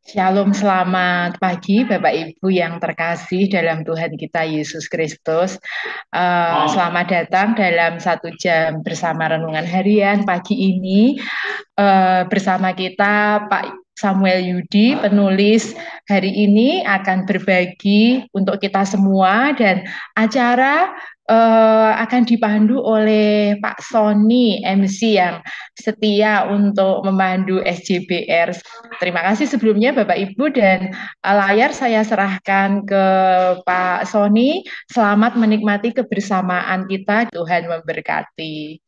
Shalom, selamat pagi Bapak Ibu yang terkasih dalam Tuhan kita Yesus Kristus. Selamat datang dalam 1 jam bersama renungan harian pagi ini. Bersama kita Pak Samuel Yudi, penulis hari ini akan berbagi untuk kita semua dan acara akan dipandu oleh Pak Sony MC yang setia untuk memandu SJBR. Terima kasih sebelumnya Bapak Ibu dan layar saya serahkan ke Pak Sony. Selamat menikmati kebersamaan kita. Tuhan memberkati.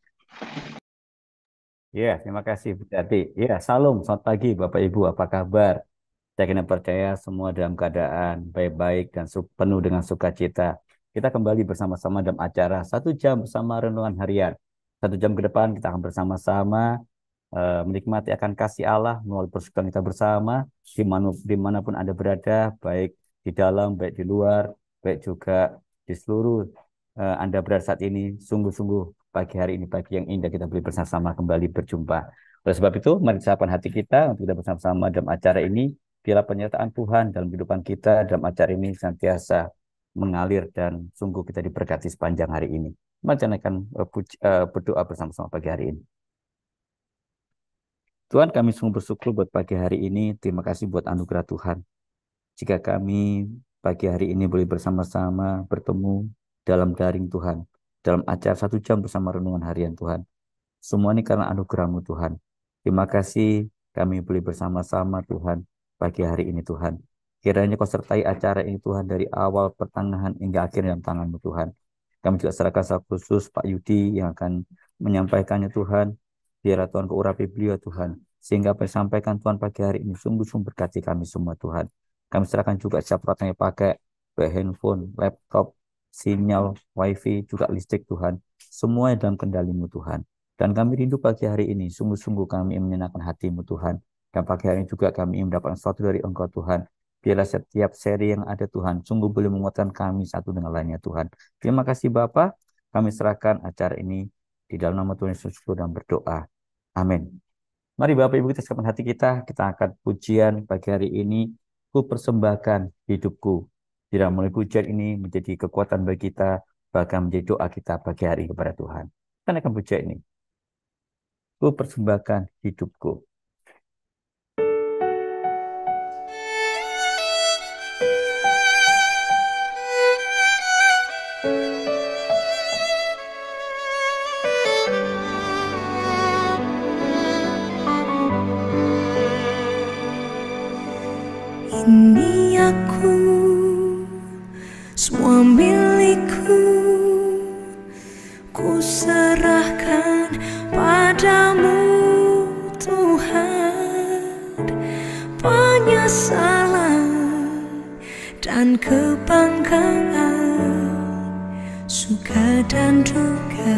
Ya, terima kasih Bu Tati. Ya, salam, selamat pagi Bapak Ibu, apa kabar? Saya kena percaya semua dalam keadaan baik-baik dan penuh dengan sukacita. Kita kembali bersama-sama dalam acara 1 jam bersama renungan harian. 1 jam ke depan kita akan bersama-sama menikmati akan kasih Allah melalui persekutuan kita bersama, dimanapun Anda berada, baik di dalam, baik di luar, baik juga di seluruh Anda berada saat ini. Sungguh-sungguh pagi hari ini pagi yang indah kita boleh bersama-sama kembali berjumpa. Oleh sebab itu, mari siapkan hati kita untuk kita bersama-sama dalam acara ini. Biarlah penyertaan Tuhan dalam kehidupan kita dalam acara ini senantiasa mengalir dan sungguh kita diberkati sepanjang hari ini. Mari kita akan berdoa bersama-sama pagi hari ini. Tuhan, kami sungguh bersyukur buat pagi hari ini. Terima kasih buat anugerah Tuhan. Jika kami pagi hari ini boleh bersama-sama bertemu dalam daring Tuhan, dalam acara 1 jam bersama renungan harian Tuhan. Semua ini karena anugerah-Mu Tuhan. Terima kasih kami boleh bersama-sama Tuhan pagi hari ini Tuhan. Kiranya Kau sertai acara ini Tuhan dari awal, pertengahan, hingga akhir dalam tangan-Mu Tuhan. Kami juga serahkan secara khusus Pak Yudi yang akan menyampaikannya Tuhan. Biarlah Tuhan Kau urapi beliau Tuhan. Sehingga apa yang disampaikan Tuhan pagi hari ini sungguh-sungguh berkati kami semua Tuhan. Kami serahkan juga setiap peralatan yang pakai, baik handphone, laptop, sinyal, wifi, juga listrik Tuhan. Semua dalam kendali-Mu Tuhan. Dan kami rindu pagi hari ini, sungguh-sungguh kami menyenangkan hati-Mu Tuhan. Dan pagi hari ini juga kami mendapatkan sesuatu dari Engkau Tuhan. Biarlah setiap seri yang ada Tuhan, sungguh boleh menguatkan kami satu dengan lainnya Tuhan. Terima kasih Bapa, kami serahkan acara ini di dalam nama Tuhan Yesus dan berdoa. Amin. Mari Bapak Ibu kita siapkan hati kita angkat pujian pagi hari ini. Ku persembahkan hidupku. Tidak mulai pujian ini menjadi kekuatan bagi kita, bahkan menjadi doa kita pagi hari kepada Tuhan. Kita akan pujian ini. Ku persembahkan hidupku. Ini aku, semua milikku, ku serahkan padamu Tuhan. Penyesalan dan kebanggaan, suka dan duka,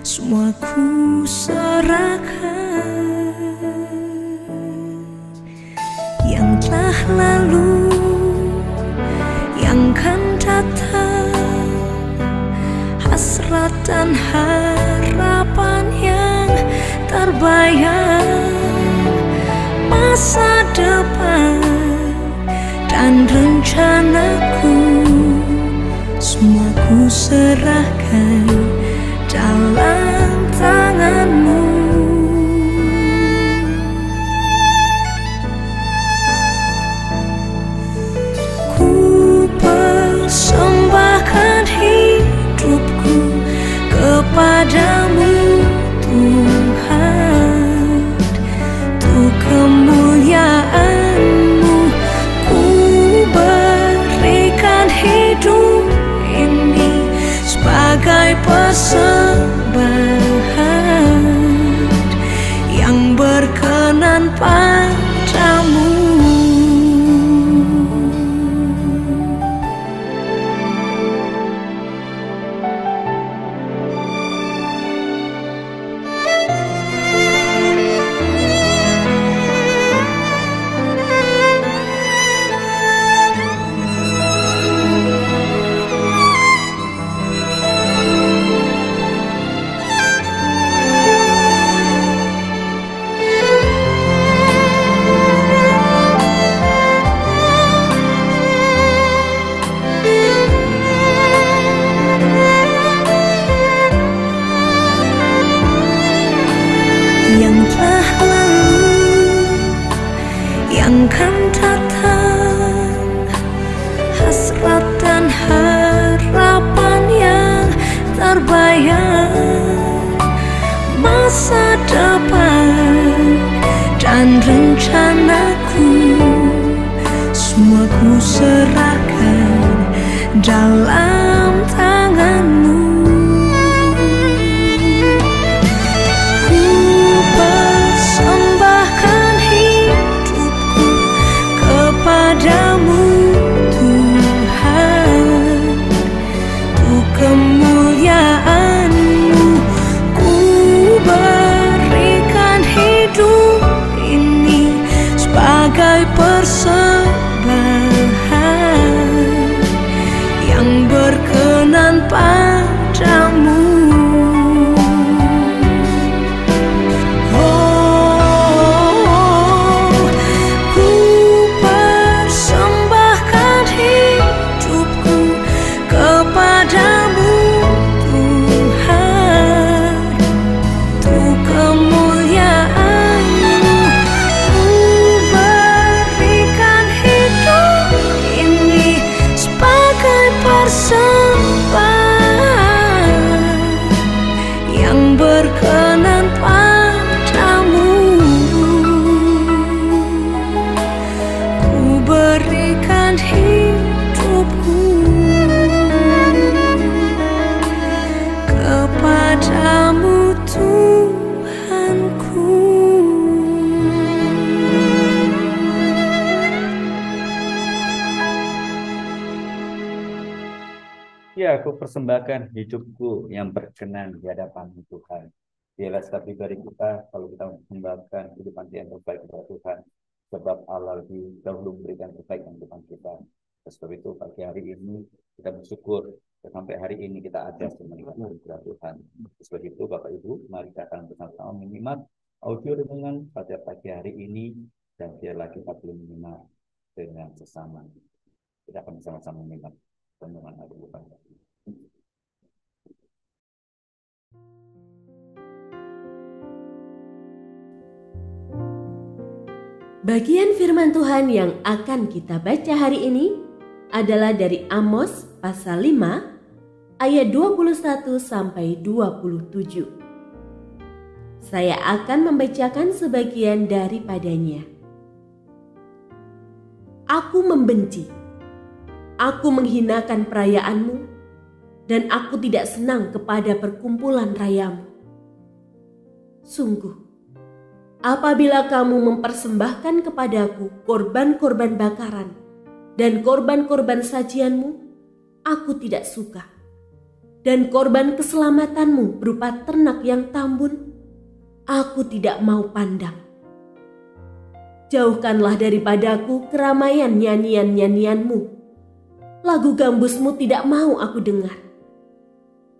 semua ku serahkan. Yang telah lalu, yang akan datang, hasrat dan harapan yang terbayang, masa depan dan rencanaku, semua ku serahkan dalam tangan-Mu. Persembahkan hidupku kepadamu Tuhan, untuk kemuliaan-Mu ku berikan hidup ini sebagai persembahan yang berkenan padamu. rencanaku, semua ku serahkan dalam tanganmu. Ku persembahkan hidupku kepadamu Tuhan, untuk kemuliaan-Mu. Ku berikan hidup ini sebagai persembahan yang berkenan padamu. Oh, ku persembahkan hidupku kepadamu Tuhan, untuk kemuliaan-Mu. Ku berikan hidup ini sebagai persembahan yang berkenan padamu. Ku berikan hidupku kepadamu Tuhanku. Ya, aku persembahkan hidupku yang berkenan di hadapan Tuhan. Biarlah setiap pribadi kita, kalau kita mempersembahkan kehidupan yang terbaik kepada Tuhan, sebab Allah lebih dahulu memberikan terbaik untuk kita. Sebab itu pagi hari ini kita bersyukur sampai hari ini kita ada menikmati anugerah Tuhan. Sebab itu Bapak Ibu, mari kita akan bersama-sama menyimak audio renungan pada pagi hari ini, dan biarlah kita belum menyimak dengan sesama. Kita akan bersama-sama menyimak renungan hari ini. Bagian firman Tuhan yang akan kita baca hari ini adalah dari Amos pasal 5 ayat 21 sampai 27. Saya akan membacakan sebagian daripadanya. Aku membenci, aku menghinakan perayaanmu, dan aku tidak senang kepada perkumpulan rayamu. Sungguh, apabila kamu mempersembahkan kepadaku korban-korban bakaran dan korban-korban sajianmu, aku tidak suka. Dan korban keselamatanmu berupa ternak yang tambun, aku tidak mau pandang. Jauhkanlah daripadaku keramaian nyanyian-nyanyianmu. Lagu gambusmu tidak mau aku dengar.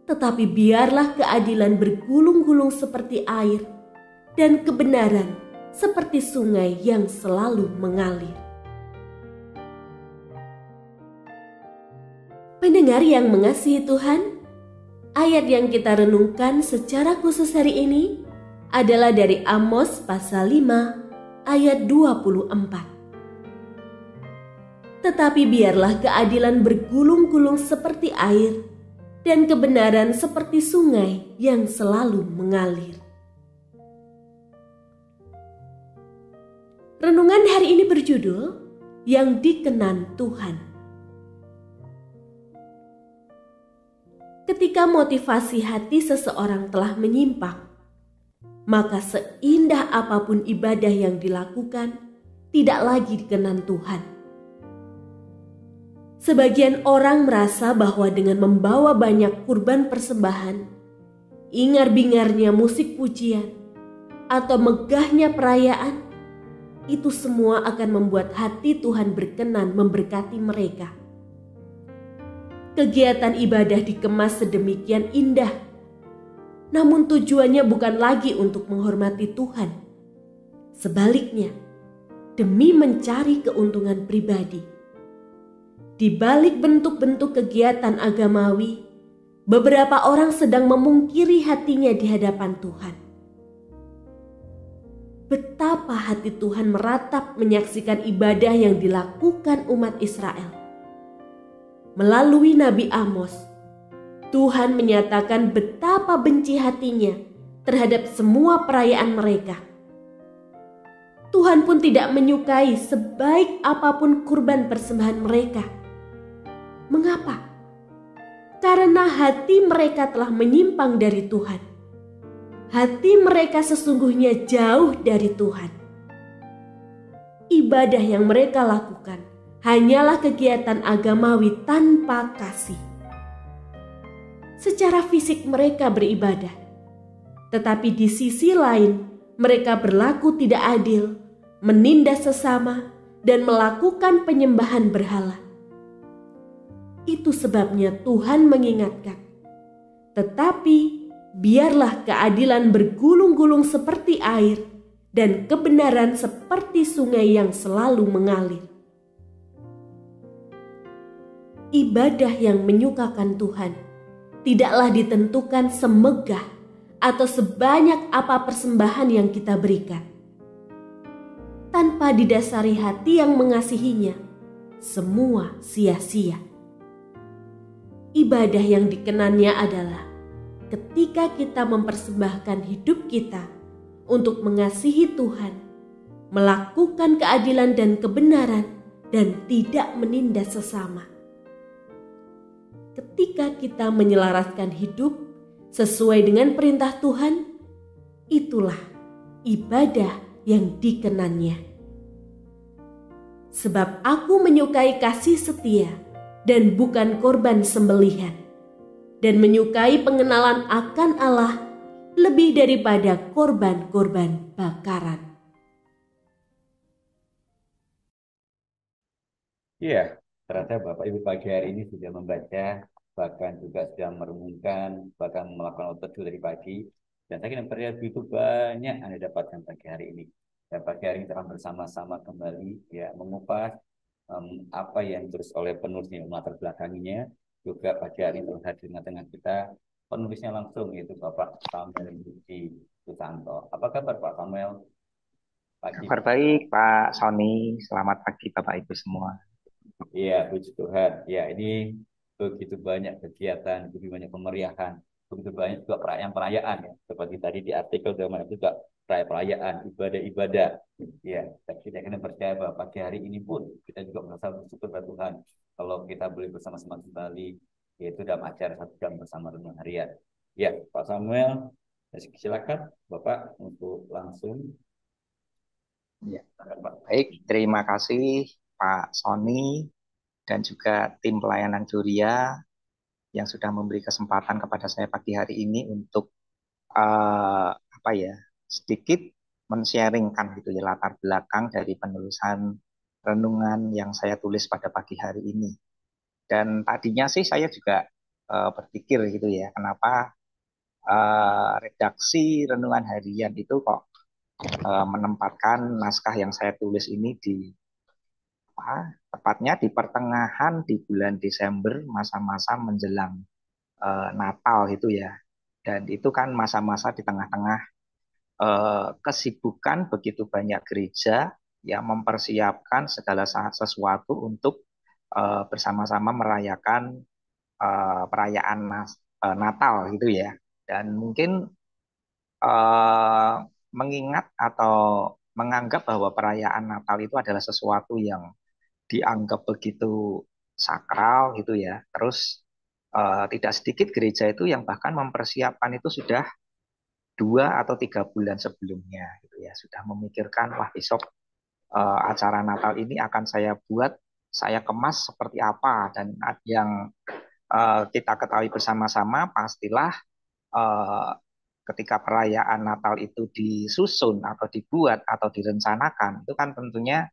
Tetapi biarlah keadilan bergulung-gulung seperti air, dan kebenaran seperti sungai yang selalu mengalir. Pendengar yang mengasihi Tuhan, ayat yang kita renungkan secara khusus hari ini adalah dari Amos pasal 5 ayat 24. Tetapi biarlah keadilan bergulung-gulung seperti air, dan kebenaran seperti sungai yang selalu mengalir. Renungan hari ini berjudul Yang Dikenan Tuhan. Ketika motivasi hati seseorang telah menyimpang, maka seindah apapun ibadah yang dilakukan tidak lagi dikenan Tuhan. Sebagian orang merasa bahwa dengan membawa banyak kurban persembahan, ingar-bingarnya musik pujian, atau megahnya perayaan, itu semua akan membuat hati Tuhan berkenan memberkati mereka. Kegiatan ibadah dikemas sedemikian indah, namun tujuannya bukan lagi untuk menghormati Tuhan. Sebaliknya, demi mencari keuntungan pribadi. Di balik bentuk-bentuk kegiatan agamawi, beberapa orang sedang memungkiri hatinya di hadapan Tuhan. Betapa hati Tuhan meratap menyaksikan ibadah yang dilakukan umat Israel. Melalui Nabi Amos, Tuhan menyatakan betapa benci hatinya terhadap semua perayaan mereka. Tuhan pun tidak menyukai sebaik apapun kurban persembahan mereka. Mengapa? Karena hati mereka telah menyimpang dari Tuhan. Hati mereka sesungguhnya jauh dari Tuhan. Ibadah yang mereka lakukan hanyalah kegiatan agamawi tanpa kasih. Secara fisik mereka beribadah, tetapi di sisi lain mereka berlaku tidak adil, menindas sesama, dan melakukan penyembahan berhala. Itu sebabnya Tuhan mengingatkan, tetapi biarlah keadilan bergulung-gulung seperti air dan kebenaran seperti sungai yang selalu mengalir. Ibadah yang menyukakan Tuhan tidaklah ditentukan semegah atau sebanyak apa persembahan yang kita berikan. Tanpa didasari hati yang mengasihinya, semua sia-sia. Ibadah yang dikenannya adalah ketika kita mempersembahkan hidup kita untuk mengasihi Tuhan, melakukan keadilan dan kebenaran, dan tidak menindas sesama. Ketika kita menyelaraskan hidup sesuai dengan perintah Tuhan, itulah ibadah yang dikenannya. Sebab aku menyukai kasih setia dan bukan korban sembelihan, dan menyukai pengenalan akan Allah lebih daripada korban-korban bakaran. Iya, ternyata Bapak Ibu pagi hari ini sudah membaca, bahkan juga sudah merenungkan, bahkan melakukan otot dari pagi. Dan saya kira begitu banyak Anda dapatkan pagi hari ini. Dan pagi hari ini telah bersama-sama kembali ya mengupas apa yang terus oleh penulisnya latar belakanginya. Juga pagi hari ini telah hadir di tengah kita penulisnya langsung, yaitu Bapak Samuel Budi Susanto. Apa kabar Pak Samuel? Pagi. Kabar baik Pak Sony, selamat pagi Bapak Ibu semua. Iya, puji Tuhan. Ya, ini begitu banyak kegiatan, begitu banyak kemeriahan, begitu banyak juga perayaan-perayaan ya. Seperti tadi di artikel juga perayaan, ibadah-ibadah. Ya, dan kita akan percaya bahwa pagi hari ini pun kita juga merasa bersyukur pada Tuhan kalau kita boleh bersama-sama kembali, yaitu dalam acara 1 jam bersama renungan harian. Ya, Pak Samuel, silakan Bapak untuk langsung. Ya, baik, terima kasih Pak Sony dan juga tim pelayanan Juria yang sudah memberi kesempatan kepada saya pagi hari ini untuk sedikit men-sharingkan gitu ya latar belakang dari penulisan renungan yang saya tulis pada pagi hari ini. Dan tadinya sih saya juga berpikir gitu ya, kenapa redaksi renungan harian itu kok menempatkan naskah yang saya tulis ini tepatnya di pertengahan di bulan Desember, masa-masa menjelang Natal itu ya. Dan itu kan masa-masa di tengah-tengah kesibukan begitu banyak gereja yang mempersiapkan segala sesuatu untuk bersama-sama merayakan perayaan Natal gitu ya. Dan mungkin mengingat atau menganggap bahwa perayaan Natal itu adalah sesuatu yang dianggap begitu sakral gitu ya. Terus tidak sedikit gereja itu yang bahkan mempersiapkan itu sudah 2 atau 3 bulan sebelumnya gitu ya. Sudah memikirkan, wah besok acara Natal ini akan saya buat, saya kemas seperti apa. Dan yang kita ketahui bersama-sama pastilah ketika perayaan Natal itu disusun atau dibuat atau direncanakan, itu kan tentunya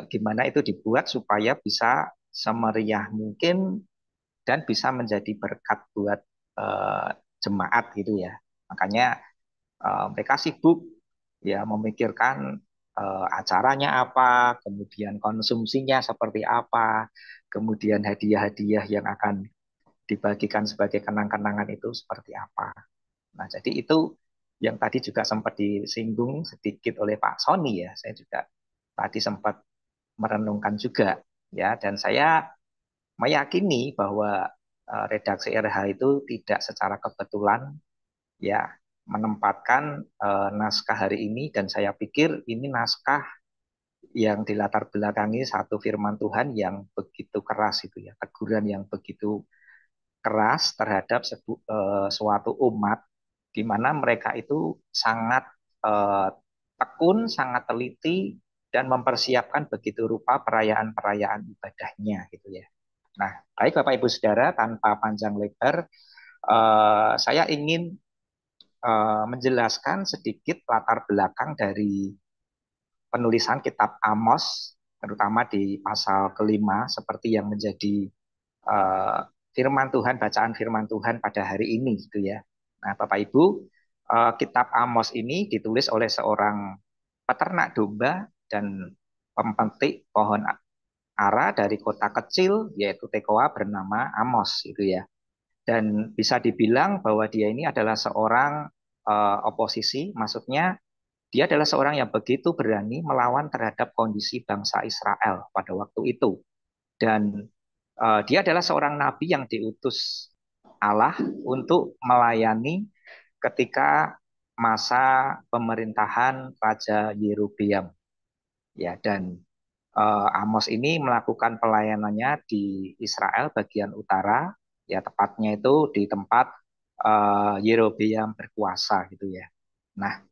gimana itu dibuat supaya bisa semeriah mungkin dan bisa menjadi berkat buat jemaat gitu ya. Makanya mereka sibuk ya memikirkan acaranya apa, kemudian konsumsinya seperti apa, kemudian hadiah-hadiah yang akan dibagikan sebagai kenang-kenangan itu seperti apa. Nah, jadi itu yang tadi juga sempat disinggung sedikit oleh Pak Sony ya. Saya juga tadi sempat merenungkan juga ya, dan saya meyakini bahwa redaksi RH itu tidak secara kebetulan ya menempatkan naskah hari ini, dan saya pikir ini naskah yang dilatar belakangi satu firman Tuhan yang begitu keras itu ya, teguran yang begitu keras terhadap suatu umat di mana mereka itu sangat tekun, sangat teliti dan mempersiapkan begitu rupa perayaan-perayaan ibadahnya gitu ya. Nah, baik Bapak Ibu Saudara, tanpa panjang lebar, saya ingin menjelaskan sedikit latar belakang dari penulisan kitab Amos, terutama di pasal kelima, seperti yang menjadi firman Tuhan, bacaan firman Tuhan pada hari ini, gitu ya. Nah, Bapak Ibu, kitab Amos ini ditulis oleh seorang peternak domba dan pemetik pohon ara dari kota kecil, yaitu Tekoa, bernama Amos, gitu ya. Dan bisa dibilang bahwa dia ini adalah seorang oposisi, maksudnya dia adalah seorang yang begitu berani melawan terhadap kondisi bangsa Israel pada waktu itu. Dan dia adalah seorang nabi yang diutus Allah untuk melayani ketika masa pemerintahan Raja Yerobeam. Ya, dan Amos ini melakukan pelayanannya di Israel bagian utara, ya tepatnya itu di tempat Yerobeam berkuasa gitu ya. Nah,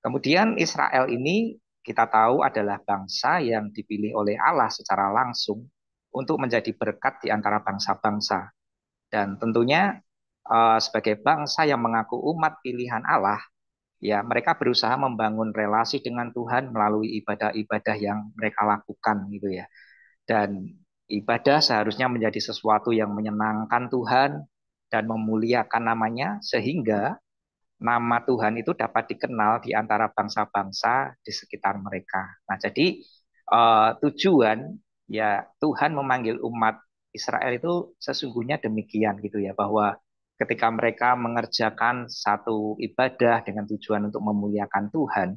kemudian Israel ini kita tahu adalah bangsa yang dipilih oleh Allah secara langsung untuk menjadi berkat di antara bangsa-bangsa. Dan tentunya sebagai bangsa yang mengaku umat pilihan Allah, ya mereka berusaha membangun relasi dengan Tuhan melalui ibadah-ibadah yang mereka lakukan gitu ya. Dan ibadah seharusnya menjadi sesuatu yang menyenangkan Tuhan dan memuliakan namanya, sehingga nama Tuhan itu dapat dikenal di antara bangsa-bangsa di sekitar mereka. Nah, jadi tujuan ya Tuhan memanggil umat Israel itu sesungguhnya demikian gitu ya, bahwa ketika mereka mengerjakan satu ibadah dengan tujuan untuk memuliakan Tuhan,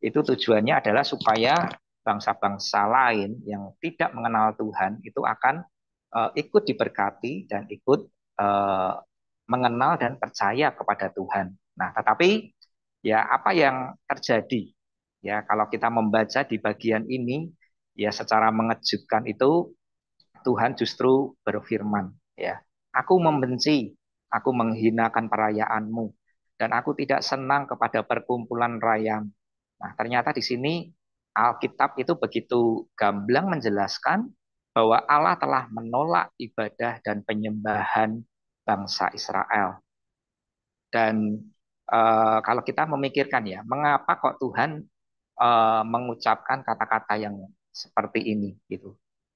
itu tujuannya adalah supaya bangsa-bangsa lain yang tidak mengenal Tuhan itu akan ikut diberkati dan ikut mengenal dan percaya kepada Tuhan. Nah, tetapi ya apa yang terjadi? Ya, kalau kita membaca di bagian ini, ya secara mengejutkan itu Tuhan justru berfirman, ya, aku membenci, aku menghinakan perayaanmu, dan aku tidak senang kepada perkumpulan rayamu. Nah, ternyata di sini Alkitab itu begitu gamblang menjelaskan bahwa Allah telah menolak ibadah dan penyembahan bangsa Israel. Dan kalau kita memikirkan ya, mengapa kok Tuhan mengucapkan kata-kata yang seperti ini gitu.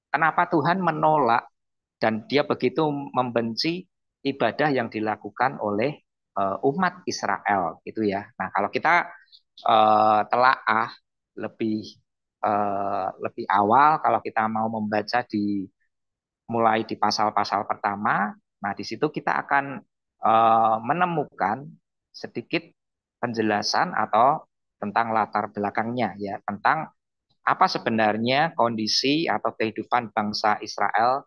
Kenapa Tuhan menolak dan dia begitu membenci ibadah yang dilakukan oleh umat Israel gitu ya. Nah, kalau kita telaah lebih awal, kalau kita mau membaca mulai di pasal-pasal pertama, nah di situ kita akan menemukan sedikit penjelasan atau tentang latar belakangnya ya, tentang apa sebenarnya kondisi atau kehidupan bangsa Israel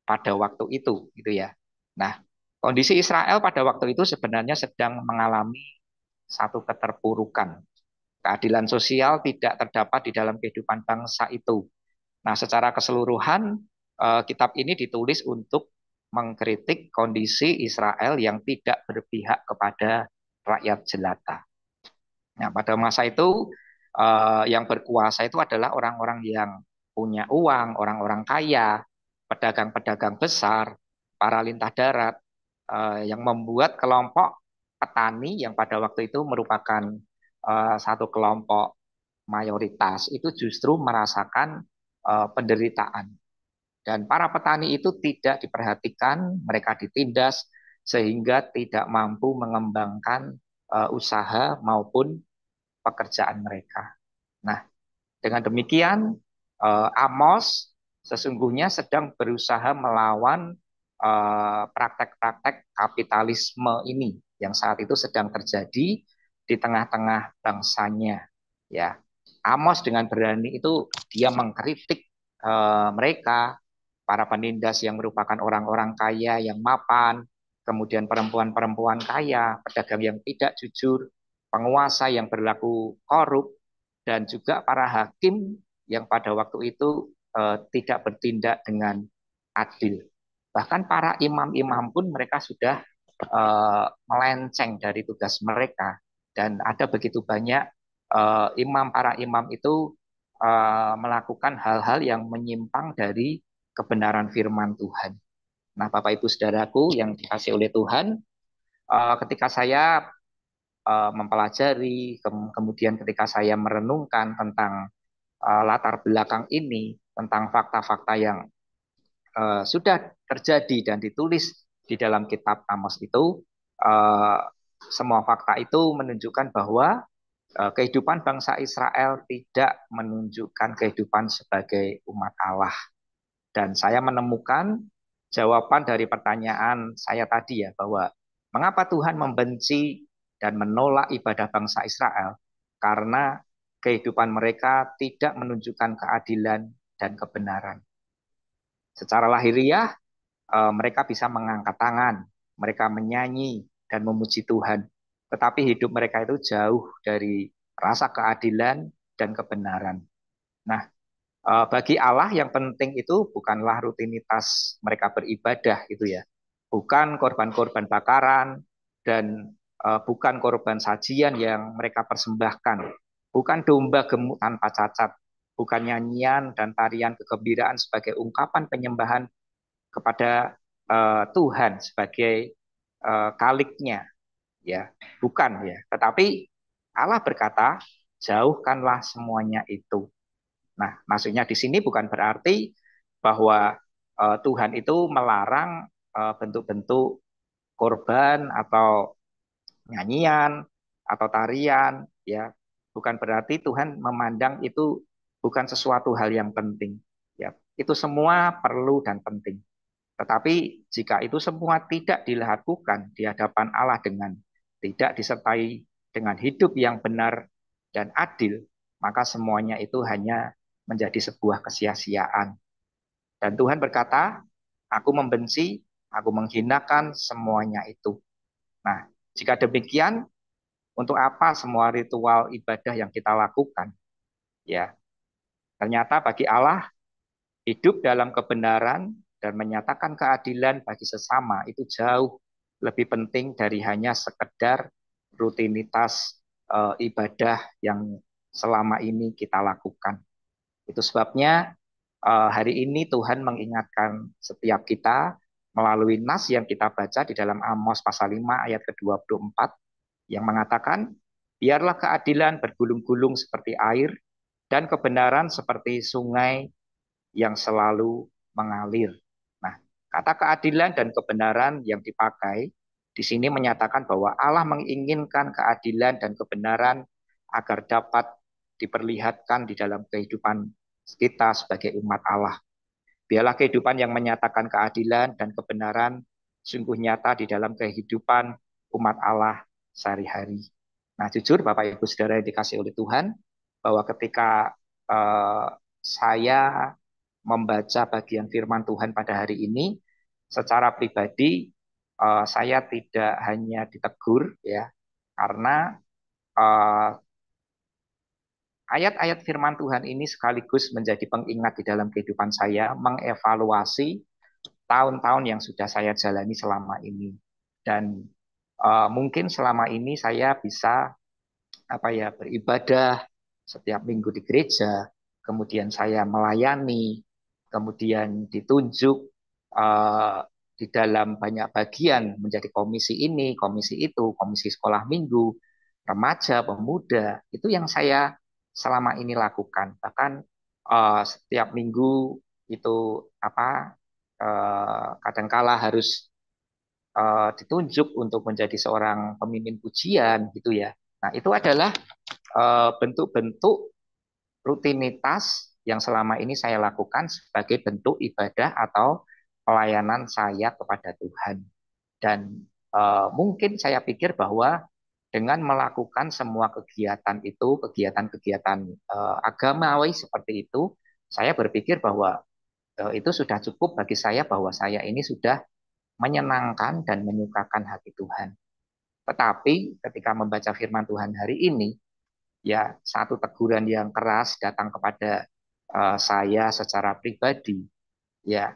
pada waktu itu gitu ya. Nah, kondisi Israel pada waktu itu sebenarnya sedang mengalami satu keterpurukan. Keadilan sosial tidak terdapat di dalam kehidupan bangsa itu. Nah, secara keseluruhan kitab ini ditulis untuk mengkritik kondisi Israel yang tidak berpihak kepada rakyat jelata. Nah, pada masa itu yang berkuasa itu adalah orang-orang yang punya uang, orang-orang kaya, pedagang-pedagang besar, para lintah darat, yang membuat kelompok petani yang pada waktu itu merupakan satu kelompok mayoritas itu justru merasakan penderitaan. Dan para petani itu tidak diperhatikan, mereka ditindas sehingga tidak mampu mengembangkan usaha maupun pekerjaan mereka. Nah, dengan demikian Amos sesungguhnya sedang berusaha melawan praktek-praktek kapitalisme ini yang saat itu sedang terjadi di tengah-tengah bangsanya. Ya, Amos dengan berani itu dia mengkritik mereka, para penindas yang merupakan orang-orang kaya yang mapan, kemudian perempuan-perempuan kaya, pedagang yang tidak jujur, penguasa yang berlaku korup, dan juga para hakim yang pada waktu itu tidak bertindak dengan adil. Bahkan para imam-imam pun mereka sudah melenceng dari tugas mereka, dan ada begitu banyak para imam itu melakukan hal-hal yang menyimpang dari kebenaran firman Tuhan. Nah, Bapak Ibu Saudaraku yang dikasihi oleh Tuhan, ketika saya mempelajari, kemudian ketika saya merenungkan tentang latar belakang ini, tentang fakta-fakta yang sudah terjadi dan ditulis di dalam kitab Amos itu, semua fakta itu menunjukkan bahwa kehidupan bangsa Israel tidak menunjukkan kehidupan sebagai umat Allah. Dan saya menemukan jawaban dari pertanyaan saya tadi ya, bahwa mengapa Tuhan membenci dan menolak ibadah bangsa Israel? Karena kehidupan mereka tidak menunjukkan keadilan dan kebenaran. Secara lahiriah, mereka bisa mengangkat tangan, mereka menyanyi dan memuji Tuhan. Tetapi hidup mereka itu jauh dari rasa keadilan dan kebenaran. Nah, bagi Allah yang penting itu bukanlah rutinitas mereka beribadah gitu ya. Bukan korban-korban bakaran dan bukan korban sajian yang mereka persembahkan. Bukan domba gemuk tanpa cacat. Bukan nyanyian dan tarian kegembiraan sebagai ungkapan penyembahan kepada Tuhan sebagai kaliknya, ya, bukan ya. Tetapi Allah berkata, jauhkanlah semuanya itu. Nah, maksudnya di sini bukan berarti bahwa Tuhan itu melarang bentuk-bentuk korban atau nyanyian atau tarian, ya. Bukan berarti Tuhan memandang itu bukan sesuatu hal yang penting, ya. Itu semua perlu dan penting. Tetapi jika itu semua tidak dilakukan di hadapan Allah dengan tidak disertai dengan hidup yang benar dan adil, maka semuanya itu hanya menjadi sebuah kesia-siaan. Dan Tuhan berkata, aku membenci, aku menghinakan semuanya itu. Nah, jika demikian, untuk apa semua ritual ibadah yang kita lakukan? Ya, ternyata bagi Allah, hidup dalam kebenaran dan menyatakan keadilan bagi sesama itu jauh lebih penting dari hanya sekedar rutinitas ibadah yang selama ini kita lakukan. Itu sebabnya hari ini Tuhan mengingatkan setiap kita melalui nas yang kita baca di dalam Amos pasal 5 ayat ke-24 yang mengatakan, biarlah keadilan bergulung-gulung seperti air dan kebenaran seperti sungai yang selalu mengalir. Nah, kata keadilan dan kebenaran yang dipakai di sini menyatakan bahwa Allah menginginkan keadilan dan kebenaran agar dapat diperlihatkan di dalam kehidupan kita sebagai umat Allah. Biarlah kehidupan yang menyatakan keadilan dan kebenaran sungguh nyata di dalam kehidupan umat Allah sehari-hari. Nah, jujur Bapak Ibu Saudara yang dikasih oleh Tuhan, bahwa ketika saya membaca bagian firman Tuhan pada hari ini, secara pribadi saya tidak hanya ditegur ya, karena ayat-ayat firman Tuhan ini sekaligus menjadi pengingat di dalam kehidupan saya, mengevaluasi tahun-tahun yang sudah saya jalani selama ini. Dan mungkin selama ini saya bisa beribadah setiap minggu di gereja, kemudian saya melayani, kemudian ditunjuk di dalam banyak bagian menjadi komisi ini, komisi itu, komisi sekolah minggu, remaja, pemuda. Itu yang saya selama ini lakukan. Bahkan setiap minggu itu kadangkala harus ditunjuk untuk menjadi seorang pemimpin pujian gitu ya. Nah, itu adalah bentuk-bentuk rutinitas yang selama ini saya lakukan sebagai bentuk ibadah atau pelayanan saya kepada Tuhan. Dan mungkin saya pikir bahwa dengan melakukan semua kegiatan itu, kegiatan-kegiatan agamawi seperti itu, saya berpikir bahwa itu sudah cukup bagi saya, bahwa saya ini sudah menyenangkan dan menyukakan hati Tuhan. Tetapi ketika membaca firman Tuhan hari ini, ya satu teguran yang keras datang kepada saya secara pribadi, ya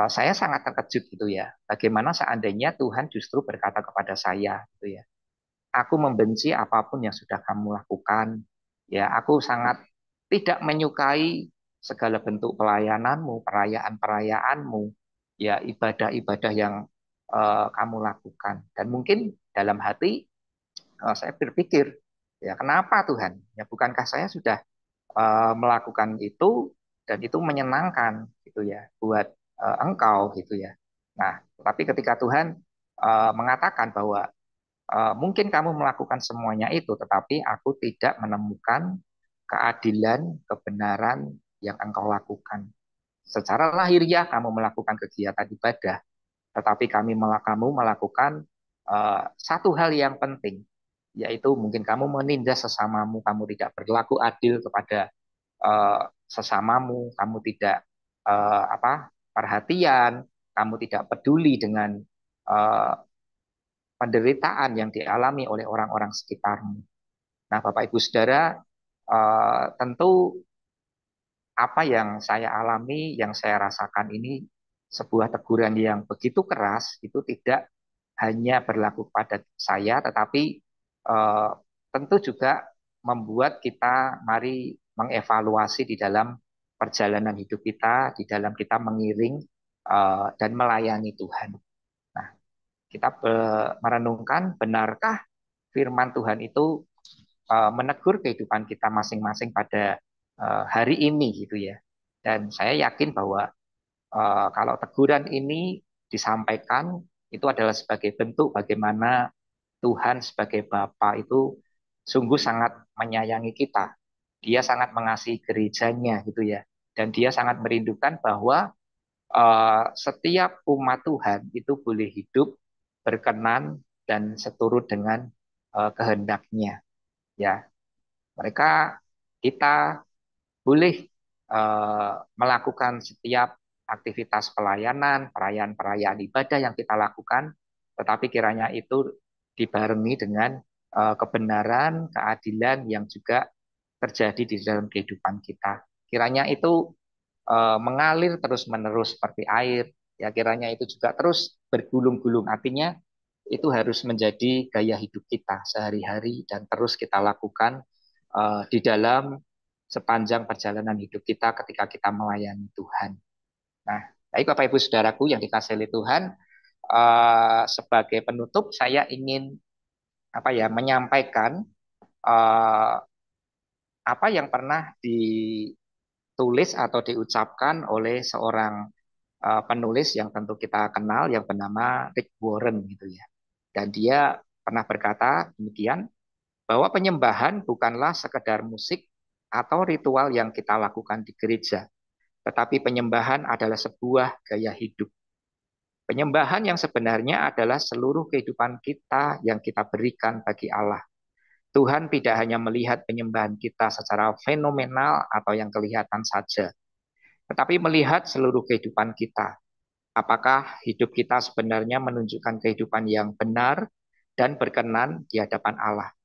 saya sangat terkejut gitu ya. Bagaimana seandainya Tuhan justru berkata kepada saya gitu ya. Aku membenci apapun yang sudah kamu lakukan. Ya, aku sangat tidak menyukai segala bentuk pelayananmu, perayaan-perayaanmu, ya ibadah-ibadah yang kamu lakukan. Dan mungkin dalam hati saya berpikir, ya kenapa Tuhan? Ya bukankah saya sudah melakukan itu dan itu menyenangkan gitu ya buat engkau gitu ya. Nah, tapi ketika Tuhan mengatakan bahwa mungkin kamu melakukan semuanya itu, tetapi aku tidak menemukan keadilan, kebenaran yang engkau lakukan. Secara lahiriah kamu melakukan kegiatan ibadah, tetapi kamu melakukan satu hal yang penting, yaitu mungkin kamu menindas sesamamu, kamu tidak berlaku adil kepada sesamamu, kamu tidak perhatian, kamu tidak peduli dengan eh, penderitaan yang dialami oleh orang-orang sekitarmu. Nah, Bapak Ibu Saudara, tentu apa yang saya alami, yang saya rasakan ini sebuah teguran yang begitu keras, itu tidak hanya berlaku pada saya, tetapi eh, tentu juga membuat kita mari mengevaluasi di dalam perjalanan hidup kita, di dalam kita mengiring dan melayani Tuhan. Nah, kita merenungkan, benarkah firman Tuhan itu menegur kehidupan kita masing-masing pada hari ini gitu ya. Dan saya yakin bahwa kalau teguran ini disampaikan itu adalah sebagai bentuk bagaimana Tuhan sebagai Bapa itu sungguh sangat menyayangi kita. Dia sangat mengasihi gerejanya gitu ya. Dan dia sangat merindukan bahwa setiap umat Tuhan itu boleh hidup berkenan dan seturut dengan kehendaknya. Ya, mereka kita boleh melakukan setiap aktivitas pelayanan, perayaan-perayaan ibadah yang kita lakukan, tetapi kiranya itu dibarengi dengan kebenaran, keadilan yang juga terjadi di dalam kehidupan kita. Kiranya itu mengalir terus-menerus seperti air, ya kiranya itu juga terus bergulung-gulung, artinya itu harus menjadi gaya hidup kita sehari-hari dan terus kita lakukan di dalam sepanjang perjalanan hidup kita ketika kita melayani Tuhan. Nah, baik Bapak Ibu Saudaraku yang dikasihi oleh Tuhan, sebagai penutup saya ingin menyampaikan uh, apa yang pernah ditulis atau diucapkan oleh seorang penulis yang tentu kita kenal yang bernama Rick Warren gitu ya. Dan dia pernah berkata demikian, bahwa penyembahan bukanlah sekedar musik atau ritual yang kita lakukan di gereja, tetapi penyembahan adalah sebuah gaya hidup. Penyembahan yang sebenarnya adalah seluruh kehidupan kita yang kita berikan bagi Allah. Tuhan tidak hanya melihat penyembahan kita secara fenomenal atau yang kelihatan saja, tetapi melihat seluruh kehidupan kita. Apakah hidup kita sebenarnya menunjukkan kehidupan yang benar dan berkenan di hadapan Allah?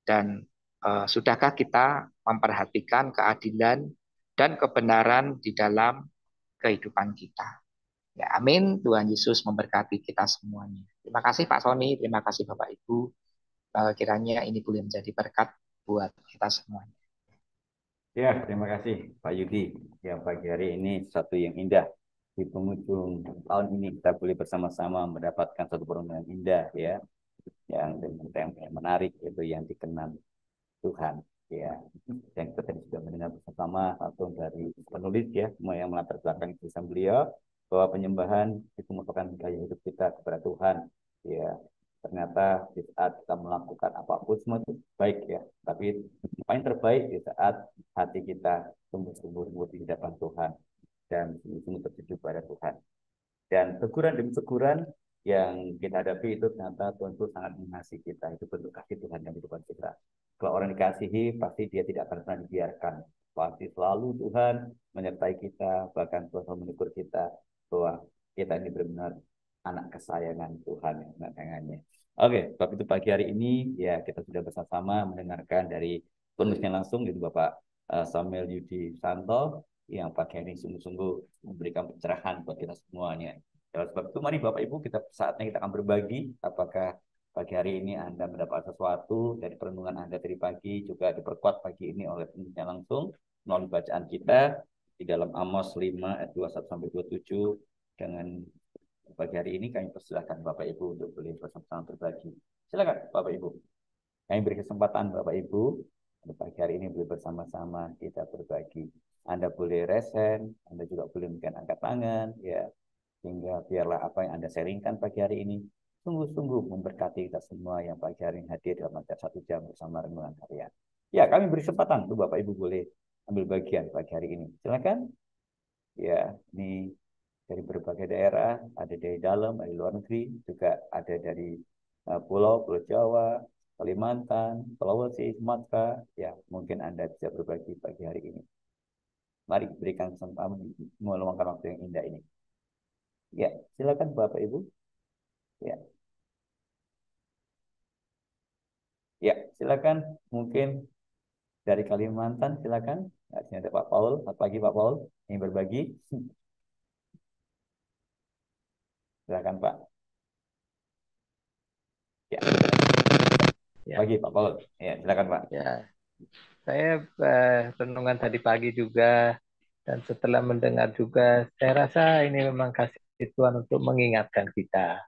Dan sudahkah kita memperhatikan keadilan dan kebenaran di dalam kehidupan kita? Ya, amin. Tuhan Yesus memberkati kita semuanya. Terima kasih Pak Sony, terima kasih Bapak Ibu. Kiranya ini boleh menjadi berkat buat kita semuanya. Ya, terima kasih Pak Yudi. Ya, pagi hari ini satu yang indah. Di penghujung tahun ini kita boleh bersama-sama mendapatkan satu pertemuan indah ya, yang dengan tema yang menarik itu yang dikenan Tuhan ya. Dan kita tadi sudah mendengar bersama langsung dari penulis ya, semua yang melatar belakang tulisan beliau bahwa penyembahan itu merupakan gaya hidup kita kepada Tuhan ya. Ternyata di saat kita melakukan apapun semua itu baik ya, tapi yang paling terbaik di saat hati kita sungguh-sungguh di hadapan Tuhan dan sungguh-sungguh tertuju pada Tuhan. Dan teguran demi teguran yang kita hadapi itu ternyata Tuhan itu sangat mengasihi kita. Itu bentuk kasih Tuhan yang di depan kita. Kalau orang dikasihi, pasti dia tidak akan pernah dibiarkan. Pasti selalu Tuhan menyertai kita, bahkan Tuhan menegur kita bahwa kita ini benar-benar anak kesayangan Tuhan, anak sayangannya. Oke, sebab itu pagi hari ini ya kita sudah bersama-sama mendengarkan dari penulisnya langsung itu Bapak Samuel Yudi Santo yang pagi hari ini sungguh-sungguh memberikan pencerahan buat kita semuanya. Ya, sebab itu mari Bapak Ibu kita saatnya kita akan berbagi apakah pagi hari ini Anda mendapat sesuatu dari perenungan Anda dari pagi juga diperkuat pagi ini oleh penulisnya langsung melalui bacaan kita di dalam Amos 5 ayat 21 sampai 27 dengan pagi hari ini kami persilahkan Bapak Ibu untuk boleh bersama-sama berbagi. Silakan Bapak Ibu. Kami beri kesempatan Bapak Ibu untuk pagi hari ini boleh bersama-sama kita berbagi. Anda boleh resen, Anda juga boleh mungkin angkat tangan, ya, sehingga biarlah apa yang Anda sharingkan pagi hari ini sungguh-sungguh memberkati kita semua yang pagi hari ini hadir dalam acara 1 jam bersama renungan harian. Ya, kami beri kesempatan untuk Bapak Ibu boleh ambil bagian pagi hari ini. Silakan. Ya, ini dari berbagai daerah, ada dari dalam, dari luar negeri, juga ada dari Pulau Jawa, Kalimantan, Sulawesi, Sumatera. Ya, mungkin Anda bisa berbagi pagi hari ini. Mari berikan kesempatan meluangkan waktu yang indah ini. Ya, silakan Bapak Ibu. Ya, ya, silakan. Mungkin dari Kalimantan, silakan. Ya, sini ada Pak Paul. Selamat pagi Pak Paul. Ingin berbagi. Silakan Pak. Ya. Ya. Pagi Pak Paul. Ya, silakan Pak. Ya, saya renungan tadi pagi juga dan setelah mendengar juga, saya rasa ini memang kasih Tuhan untuk mengingatkan kita,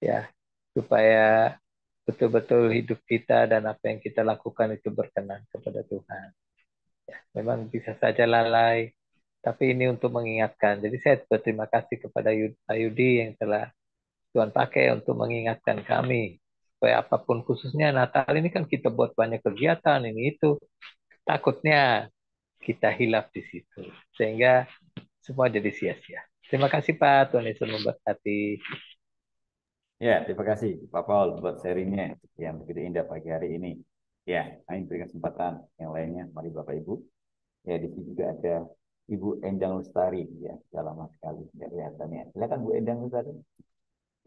ya, supaya betul-betul hidup kita dan apa yang kita lakukan itu berkenan kepada Tuhan. Ya, memang bisa saja lalai, tapi ini untuk mengingatkan. Jadi saya berterima kasih kepada Pak Yudi yang telah Tuhan pakai untuk mengingatkan kami supaya apapun khususnya Natal ini kan kita buat banyak kegiatan ini itu, takutnya kita hilaf di situ sehingga semua jadi sia-sia. Terima kasih Pak, Tuhan Yesus memberkati. Ya, terima kasih Pak Paul buat sharingnya yang begitu indah pagi hari ini. Ya, kami berikan kesempatan yang lainnya. Mari Bapak Ibu. Ya, di sini juga ada Ibu Endang Lestari. Ya, sudah lama sekali tidak kelihatannya. Silakan Bu Endang Lestari.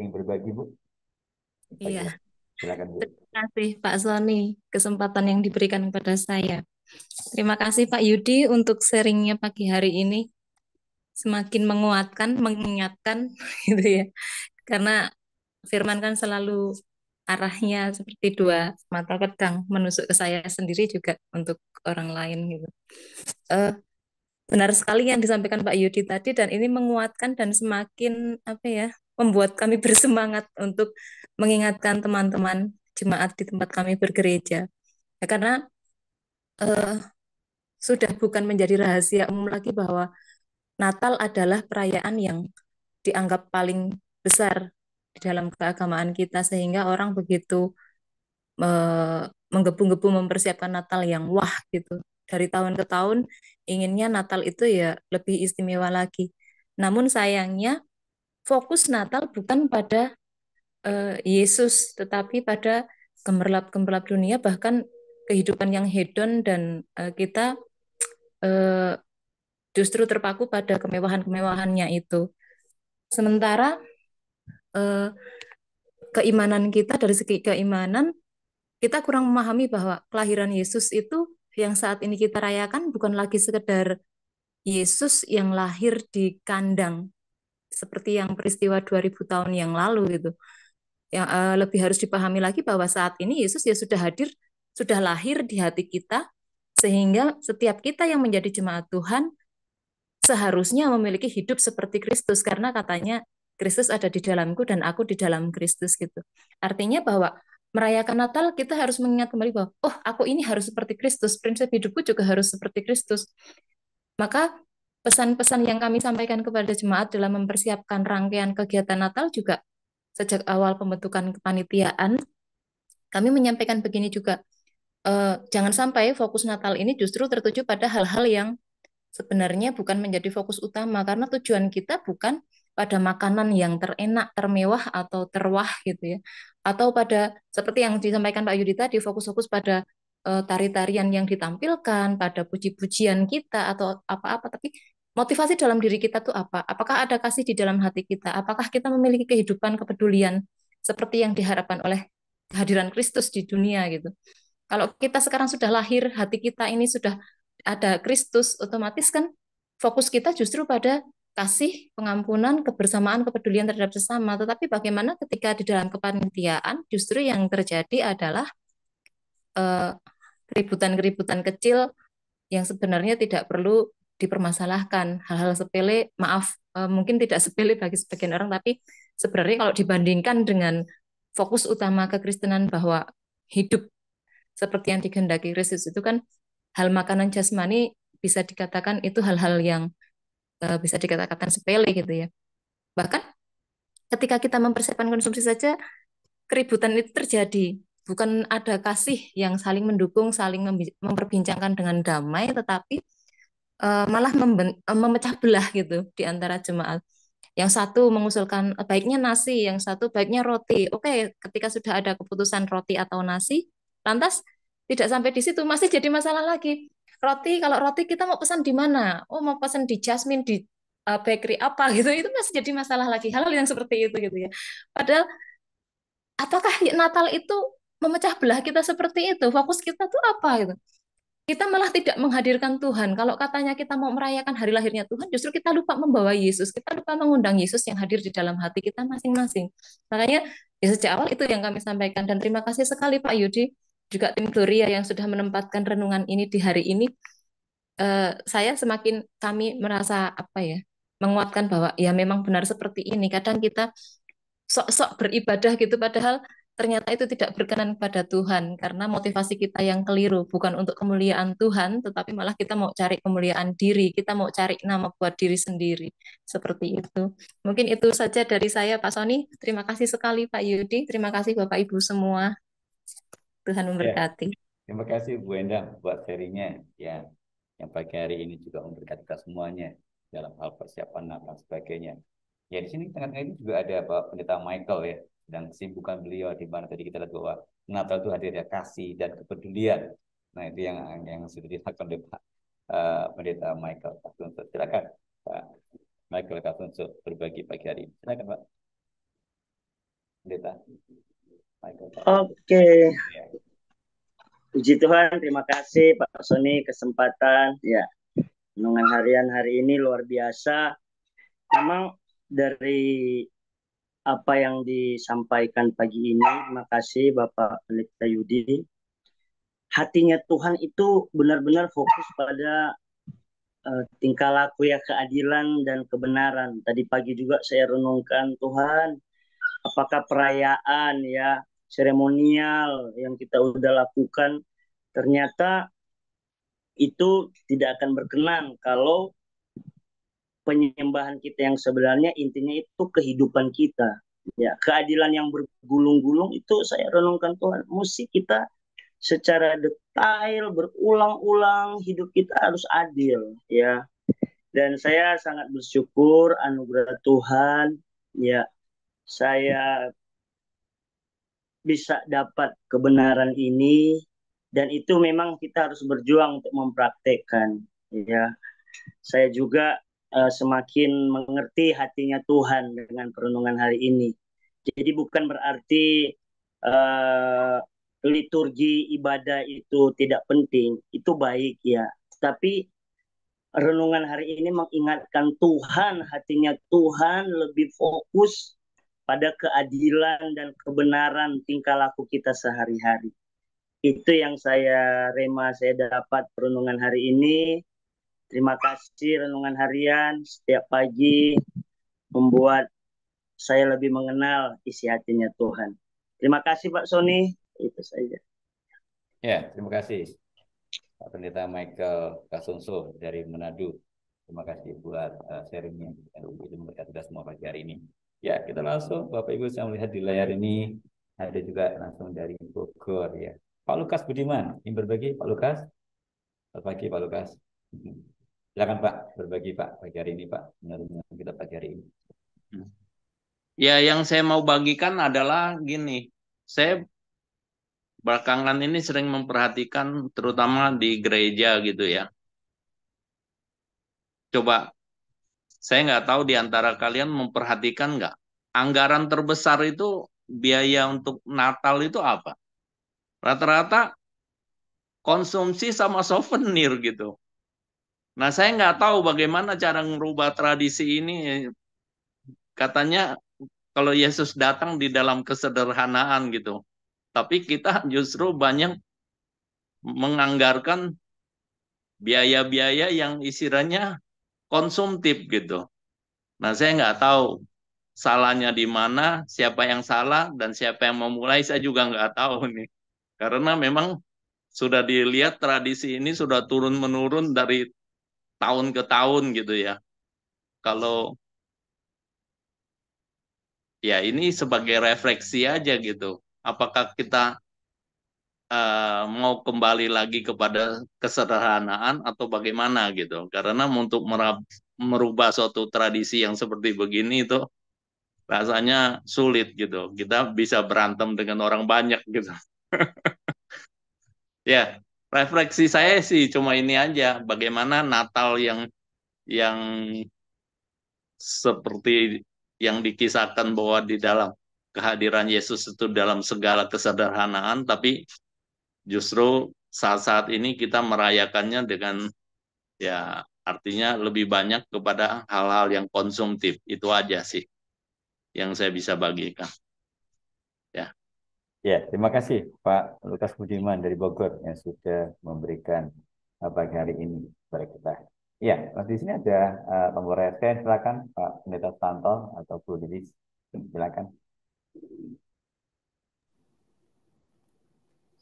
Yang berbagi Bu. Iya, Silakan Bu. terima kasih Pak Sony kesempatan yang diberikan kepada saya. Terima kasih Pak Yudi untuk sharingnya pagi hari ini. Semakin menguatkan, mengingatkan gitu ya. Karena firman kan selalu arahnya seperti dua mata pedang menusuk ke saya sendiri juga untuk orang lain gitu. Eh, Benar sekali yang disampaikan Pak Yudi tadi dan ini menguatkan dan semakin apa ya membuat kami bersemangat untuk mengingatkan teman-teman jemaat di tempat kami bergereja. Ya, karena eh, sudah bukan menjadi rahasia umum lagi bahwa Natal adalah perayaan yang dianggap paling besar di dalam keagamaan kita sehingga orang begitu menggebu-gebu mempersiapkan Natal yang wah gitu. Dari tahun ke tahun inginnya Natal itu ya lebih istimewa lagi. Namun sayangnya fokus Natal bukan pada Yesus tetapi pada gemerlap-gemerlap dunia bahkan kehidupan yang hedon dan kita eh, justru terpaku pada kemewahan-kemewahannya itu. Sementara eh, keimanan kita dari segi keimanan kita kurang memahami bahwa kelahiran Yesus itu yang saat ini kita rayakan bukan lagi sekedar Yesus yang lahir di kandang seperti yang peristiwa 2000 tahun yang lalu gitu. Yang lebih harus dipahami lagi bahwa saat ini Yesus ya sudah hadir, sudah lahir di hati kita sehingga setiap kita yang menjadi jemaat Tuhan seharusnya memiliki hidup seperti Kristus karena katanya Kristus ada di dalamku dan aku di dalam Kristus gitu. Artinya bahwa merayakan Natal kita harus mengingat kembali bahwa oh aku ini harus seperti Kristus, prinsip hidupku juga harus seperti Kristus. Maka pesan-pesan yang kami sampaikan kepada jemaat dalam mempersiapkan rangkaian kegiatan Natal juga sejak awal pembentukan kepanitiaan kami menyampaikan begini juga, jangan sampai fokus Natal ini justru tertuju pada hal-hal yang sebenarnya bukan menjadi fokus utama karena tujuan kita bukan pada makanan yang terenak, termewah atau terwah gitu ya. Atau pada seperti yang disampaikan Pak Yudi tadi fokus-fokus pada tari-tarian yang ditampilkan, pada puji-pujian kita atau apa-apa tapi motivasi dalam diri kita tuh apa? Apakah ada kasih di dalam hati kita? Apakah kita memiliki kehidupan kepedulian seperti yang diharapkan oleh kehadiran Kristus di dunia gitu? Kalau kita sekarang sudah lahir, hati kita ini sudah ada Kristus, otomatis kan fokus kita justru pada kasih, pengampunan, kebersamaan, kepedulian terhadap sesama. Tetapi bagaimana ketika di dalam kepanitiaan, justru yang terjadi adalah eh, keributan-keributan kecil yang sebenarnya tidak perlu dipermasalahkan. Hal-hal sepele, maaf, mungkin tidak sepele bagi sebagian orang, tapi sebenarnya kalau dibandingkan dengan fokus utama kekristenan bahwa hidup seperti yang dikehendaki Kristus itu kan hal makanan jasmani bisa dikatakan itu hal-hal yang bisa dikatakan sepele gitu ya. Bahkan ketika kita mempersiapkan konsumsi saja keributan itu terjadi. Bukan ada kasih yang saling mendukung, saling memperbincangkan dengan damai, tetapi malah memecah belah gitu di antara jemaat. Yang satu mengusulkan baiknya nasi, yang satu baiknya roti. Oke, ketika sudah ada keputusan roti atau nasi, lantas tidak sampai di situ masih jadi masalah lagi. Roti, kalau roti kita mau pesan di mana? Oh, mau pesan di Jasmine di bakery apa gitu. Itu masih jadi masalah lagi. Hal-hal yang seperti itu gitu ya. Padahal apakah Natal itu memecah belah kita seperti itu? Fokus kita tuh apa gitu? Kita malah tidak menghadirkan Tuhan. Kalau katanya kita mau merayakan hari lahirnya Tuhan, justru kita lupa membawa Yesus. Kita lupa mengundang Yesus yang hadir di dalam hati kita masing-masing. Makanya ya sejak awal itu yang kami sampaikan. Dan terima kasih sekali Pak Yudi, juga tim Gloria yang sudah menempatkan renungan ini di hari ini. Saya semakin kami merasa apa ya, menguatkan bahwa ya memang benar seperti ini. Kadang kita sok-sok beribadah gitu, padahal ternyata itu tidak berkenan kepada Tuhan karena motivasi kita yang keliru, bukan untuk kemuliaan Tuhan, tetapi malah kita mau cari kemuliaan diri, kita mau cari nama buat diri sendiri. Seperti itu. Mungkin itu saja dari saya, Pak Sony. Terima kasih sekali, Pak Yudi. Terima kasih, Bapak Ibu semua. Tuhan Ya, memberkati. terima kasih Bu Endang buat sharingnya ya, yang pagi hari ini juga memberkati kita semuanya dalam hal persiapan Natal dan sebagainya. Ya di sini tengah-tengah ini juga ada Pak Pendeta Michael ya, dan kesibukan beliau di mana tadi kita lihat bahwa Natal itu hadirnya kasih dan kepedulian. Nah itu yang sudah dilakukan oleh Pak Pendeta Michael Kasunso. Silakan Pak Michael Kasunso berbagi pagi hari ini. Silakan Pak Pendeta Michael Kasunso. Oke, Ya. puji Tuhan, terima kasih Pak Sony kesempatan. Ya, renungan harian hari ini luar biasa. Memang dari apa yang disampaikan pagi ini, terima kasih Bapak Pendeta Yudi. Hatinya Tuhan itu benar-benar fokus pada tingkah laku ya, keadilan dan kebenaran. Tadi pagi juga saya renungkan, Tuhan, apakah perayaan ya, seremonial yang kita udah lakukan ternyata itu tidak akan berkenan kalau penyembahan kita yang sebenarnya intinya itu kehidupan kita. Ya, keadilan yang bergulung-gulung itu saya renungkan, Tuhan, mesti kita secara detail berulang-ulang hidup kita harus adil ya. Dan saya sangat bersyukur anugerah Tuhan ya, saya bisa dapat kebenaran ini, dan itu memang kita harus berjuang untuk mempraktekkan ya. Saya juga semakin mengerti hatinya Tuhan dengan perenungan hari ini. Jadi bukan berarti liturgi ibadah itu tidak penting, itu baik ya. Tapi renungan hari ini mengingatkan Tuhan, hatinya Tuhan lebih fokus pada keadilan dan kebenaran tingkah laku kita sehari-hari. Itu yang saya dapat perenungan hari ini. Terima kasih renungan harian setiap pagi membuat saya lebih mengenal isi hatinya Tuhan. Terima kasih Pak Sony, itu saja. Ya, terima kasih Pak Pendeta Michael Kasunso dari Manado. Terima kasih buat sharingnya dan memberkati kita semua pagi hari ini. Ya, kita langsung Bapak Ibu saya melihat di layar ini ada juga langsung dari Bogor ya. Pak Lukas Budiman, ingin berbagi Pak Lukas? Selamat pagi Pak Lukas. Silakan Pak, berbagi Pak pagi hari ini Pak, menurut kita pagi hari ini. Ya, yang saya mau bagikan adalah gini, saya belakangan ini sering memperhatikan terutama di gereja gitu ya. Coba saya nggak tahu di antara kalian memperhatikan nggak, anggaran terbesar itu biaya untuk Natal itu apa? Rata-rata konsumsi sama souvenir gitu. Nah, saya nggak tahu bagaimana cara merubah tradisi ini. Katanya kalau Yesus datang di dalam kesederhanaan gitu. Tapi kita justru banyak menganggarkan biaya-biaya yang istilahnya konsumtif gitu. Nah, saya nggak tahu salahnya di mana, siapa yang salah, dan siapa yang memulai, saya juga nggak tahu nih. Karena memang sudah dilihat tradisi ini sudah turun-menurun dari tahun ke tahun gitu ya. Kalau ya ini sebagai refleksi aja gitu. Apakah kita mau kembali lagi kepada kesederhanaan atau bagaimana gitu. Karena untuk merubah suatu tradisi yang seperti begini itu rasanya sulit gitu. Kita bisa berantem dengan orang banyak gitu. Ya, refleksi saya sih cuma ini aja, bagaimana Natal yang seperti yang dikisahkan bahwa di dalam kehadiran Yesus itu dalam segala kesederhanaan, tapi justru saat-saat ini kita merayakannya dengan ya artinya lebih banyak kepada hal-hal yang konsumtif. Itu aja sih yang saya bisa bagikan. Ya. Ya, terima kasih Pak Lukas Budiman dari Bogor yang sudah memberikan pagi hari ini kepada kita. Ya, di sini ada tombol raise, silakan Pak Pendeta Tanto atau Bu Lilis, silakan.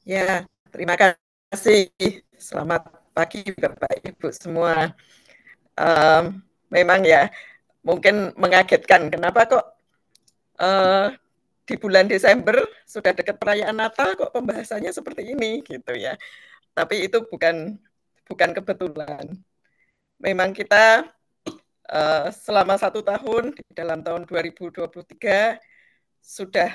Ya, terima kasih. Selamat pagi Bapak Ibu semua. Memang ya, mungkin mengagetkan. Kenapa kok di bulan Desember sudah dekat perayaan Natal kok pembahasannya seperti ini gitu ya. Tapi itu bukan kebetulan. Memang kita selama 1 tahun di dalam tahun 2023 sudah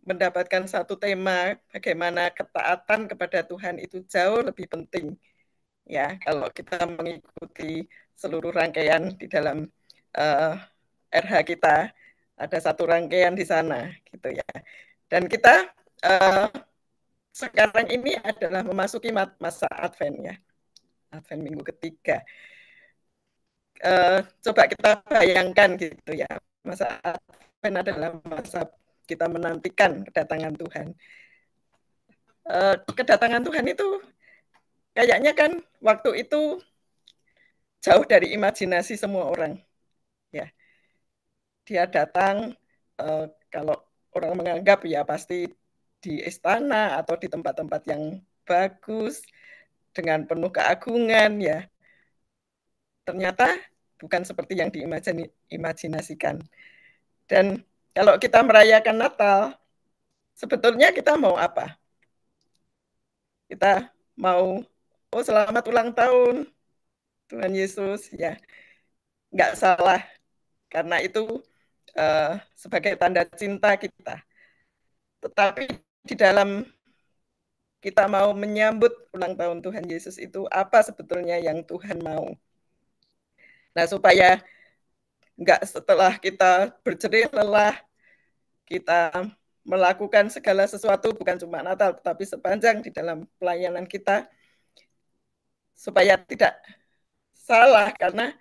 mendapatkan satu tema bagaimana ketaatan kepada Tuhan itu jauh lebih penting. Ya, kalau kita mengikuti seluruh rangkaian di dalam RH kita, ada satu rangkaian di sana gitu ya. Dan kita sekarang ini adalah memasuki masa Advent ya. Advent minggu ketiga. Coba kita bayangkan gitu ya. Masa Advent adalah masa kita menantikan kedatangan Tuhan. Kedatangan Tuhan itu kayaknya kan waktu itu jauh dari imajinasi semua orang. Ya. Dia datang kalau orang menganggap ya pasti di istana atau di tempat-tempat yang bagus dengan penuh keagungan ya. Ternyata bukan seperti yang diimajinasikan. Dan kalau kita merayakan Natal, sebetulnya kita mau apa? Kita mau selamat ulang tahun Tuhan Yesus ya. Nggak salah karena itu sebagai tanda cinta kita. Tetapi di dalam kita mau menyambut ulang tahun Tuhan Yesus itu apa sebetulnya yang Tuhan mau. Nah, supaya enggak setelah kita berjerih lelah, kita melakukan segala sesuatu bukan cuma Natal, tetapi sepanjang di dalam pelayanan kita, supaya tidak salah, karena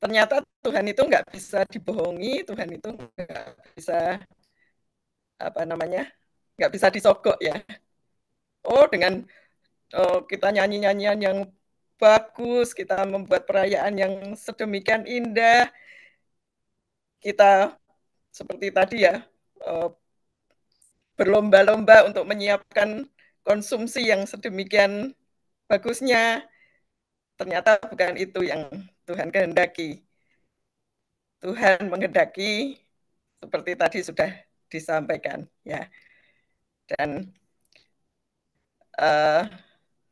ternyata Tuhan itu enggak bisa dibohongi, Tuhan itu enggak bisa nggak bisa disogok ya. Dengan kita nyanyi-nyanyian yang bagus, kita membuat perayaan yang sedemikian indah, kita seperti tadi ya, berlomba-lomba untuk menyiapkan konsumsi yang sedemikian bagusnya, ternyata bukan itu yang Tuhan kehendaki. Tuhan menghendaki seperti tadi sudah disampaikan ya. Dan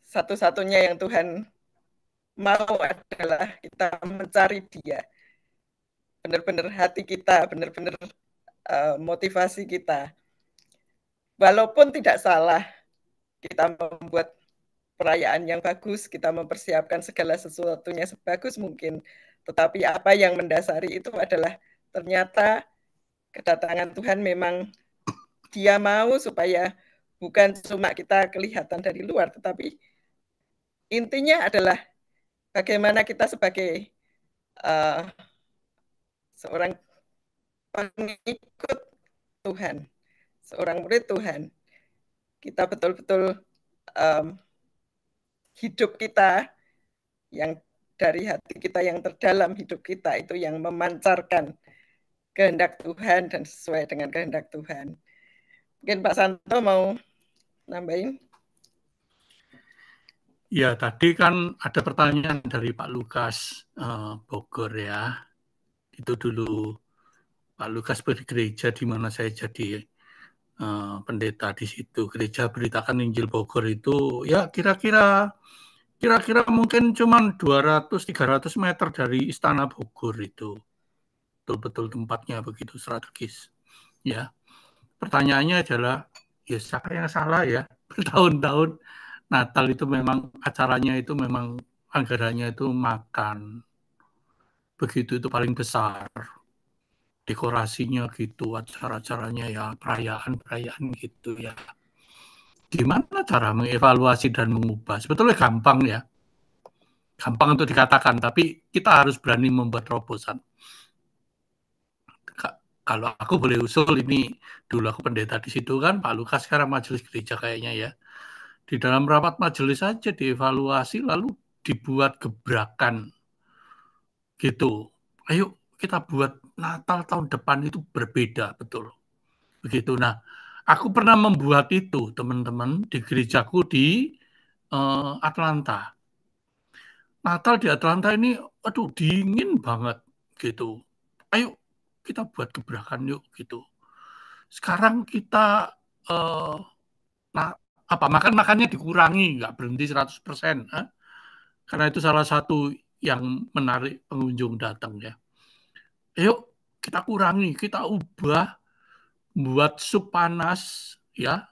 satu-satunya yang Tuhan mau adalah kita mencari Dia. Benar-benar hati kita, benar-benar motivasi kita. Walaupun tidak salah kita membuat perayaan yang bagus, kita mempersiapkan segala sesuatunya sebagus mungkin, Tetapi apa yang mendasari itu adalah ternyata kedatangan Tuhan memang Dia mau supaya bukan cuma kita kelihatan dari luar, tetapi intinya adalah bagaimana kita sebagai seorang pengikut Tuhan, seorang murid Tuhan, kita betul-betul hidup kita yang dari hati kita yang terdalam, hidup kita itu yang memancarkan kehendak Tuhan dan sesuai dengan kehendak Tuhan. Mungkin Pak Santo mau nambahin? Ya, tadi kan ada pertanyaan dari Pak Lukas Bogor ya. Itu dulu Pak Lukas bergereja di mana saya jadi pendeta di situ. Gereja Beritakan Injil Bogor itu ya kira-kira mungkin cuma 200-300 meter dari Istana Bogor itu. Betul-betul tempatnya begitu strategis. Ya. Pertanyaannya adalah, ya siapa yang salah ya? Bertahun-tahun Natal itu memang acaranya itu memang anggarannya itu makan. Begitu itu paling besar. Dekorasinya gitu, acara-acaranya ya perayaan-perayaan gitu ya. Gimana cara mengevaluasi dan mengubah? Sebetulnya gampang ya. Gampang untuk dikatakan, tapi kita harus berani membuat terobosan. Kalau aku boleh usul ini, dulu aku pendeta di situ kan, Pak Lukas sekarang majelis gereja kayaknya ya. Di dalam rapat majelis saja dievaluasi, lalu dibuat gebrakan gitu. Ayo kita buat Natal tahun depan itu berbeda, betul. Begitu. Nah, aku pernah membuat itu, teman-teman, di gerejaku di Atlanta. Natal di Atlanta ini, aduh dingin banget gitu. Ayo kita buat gebrakan yuk gitu. Sekarang kita makannya dikurangi, nggak berhenti 100%. Karena itu salah satu yang menarik pengunjung datang ya. Ayo kita kurangi, kita ubah, buat sup panas ya.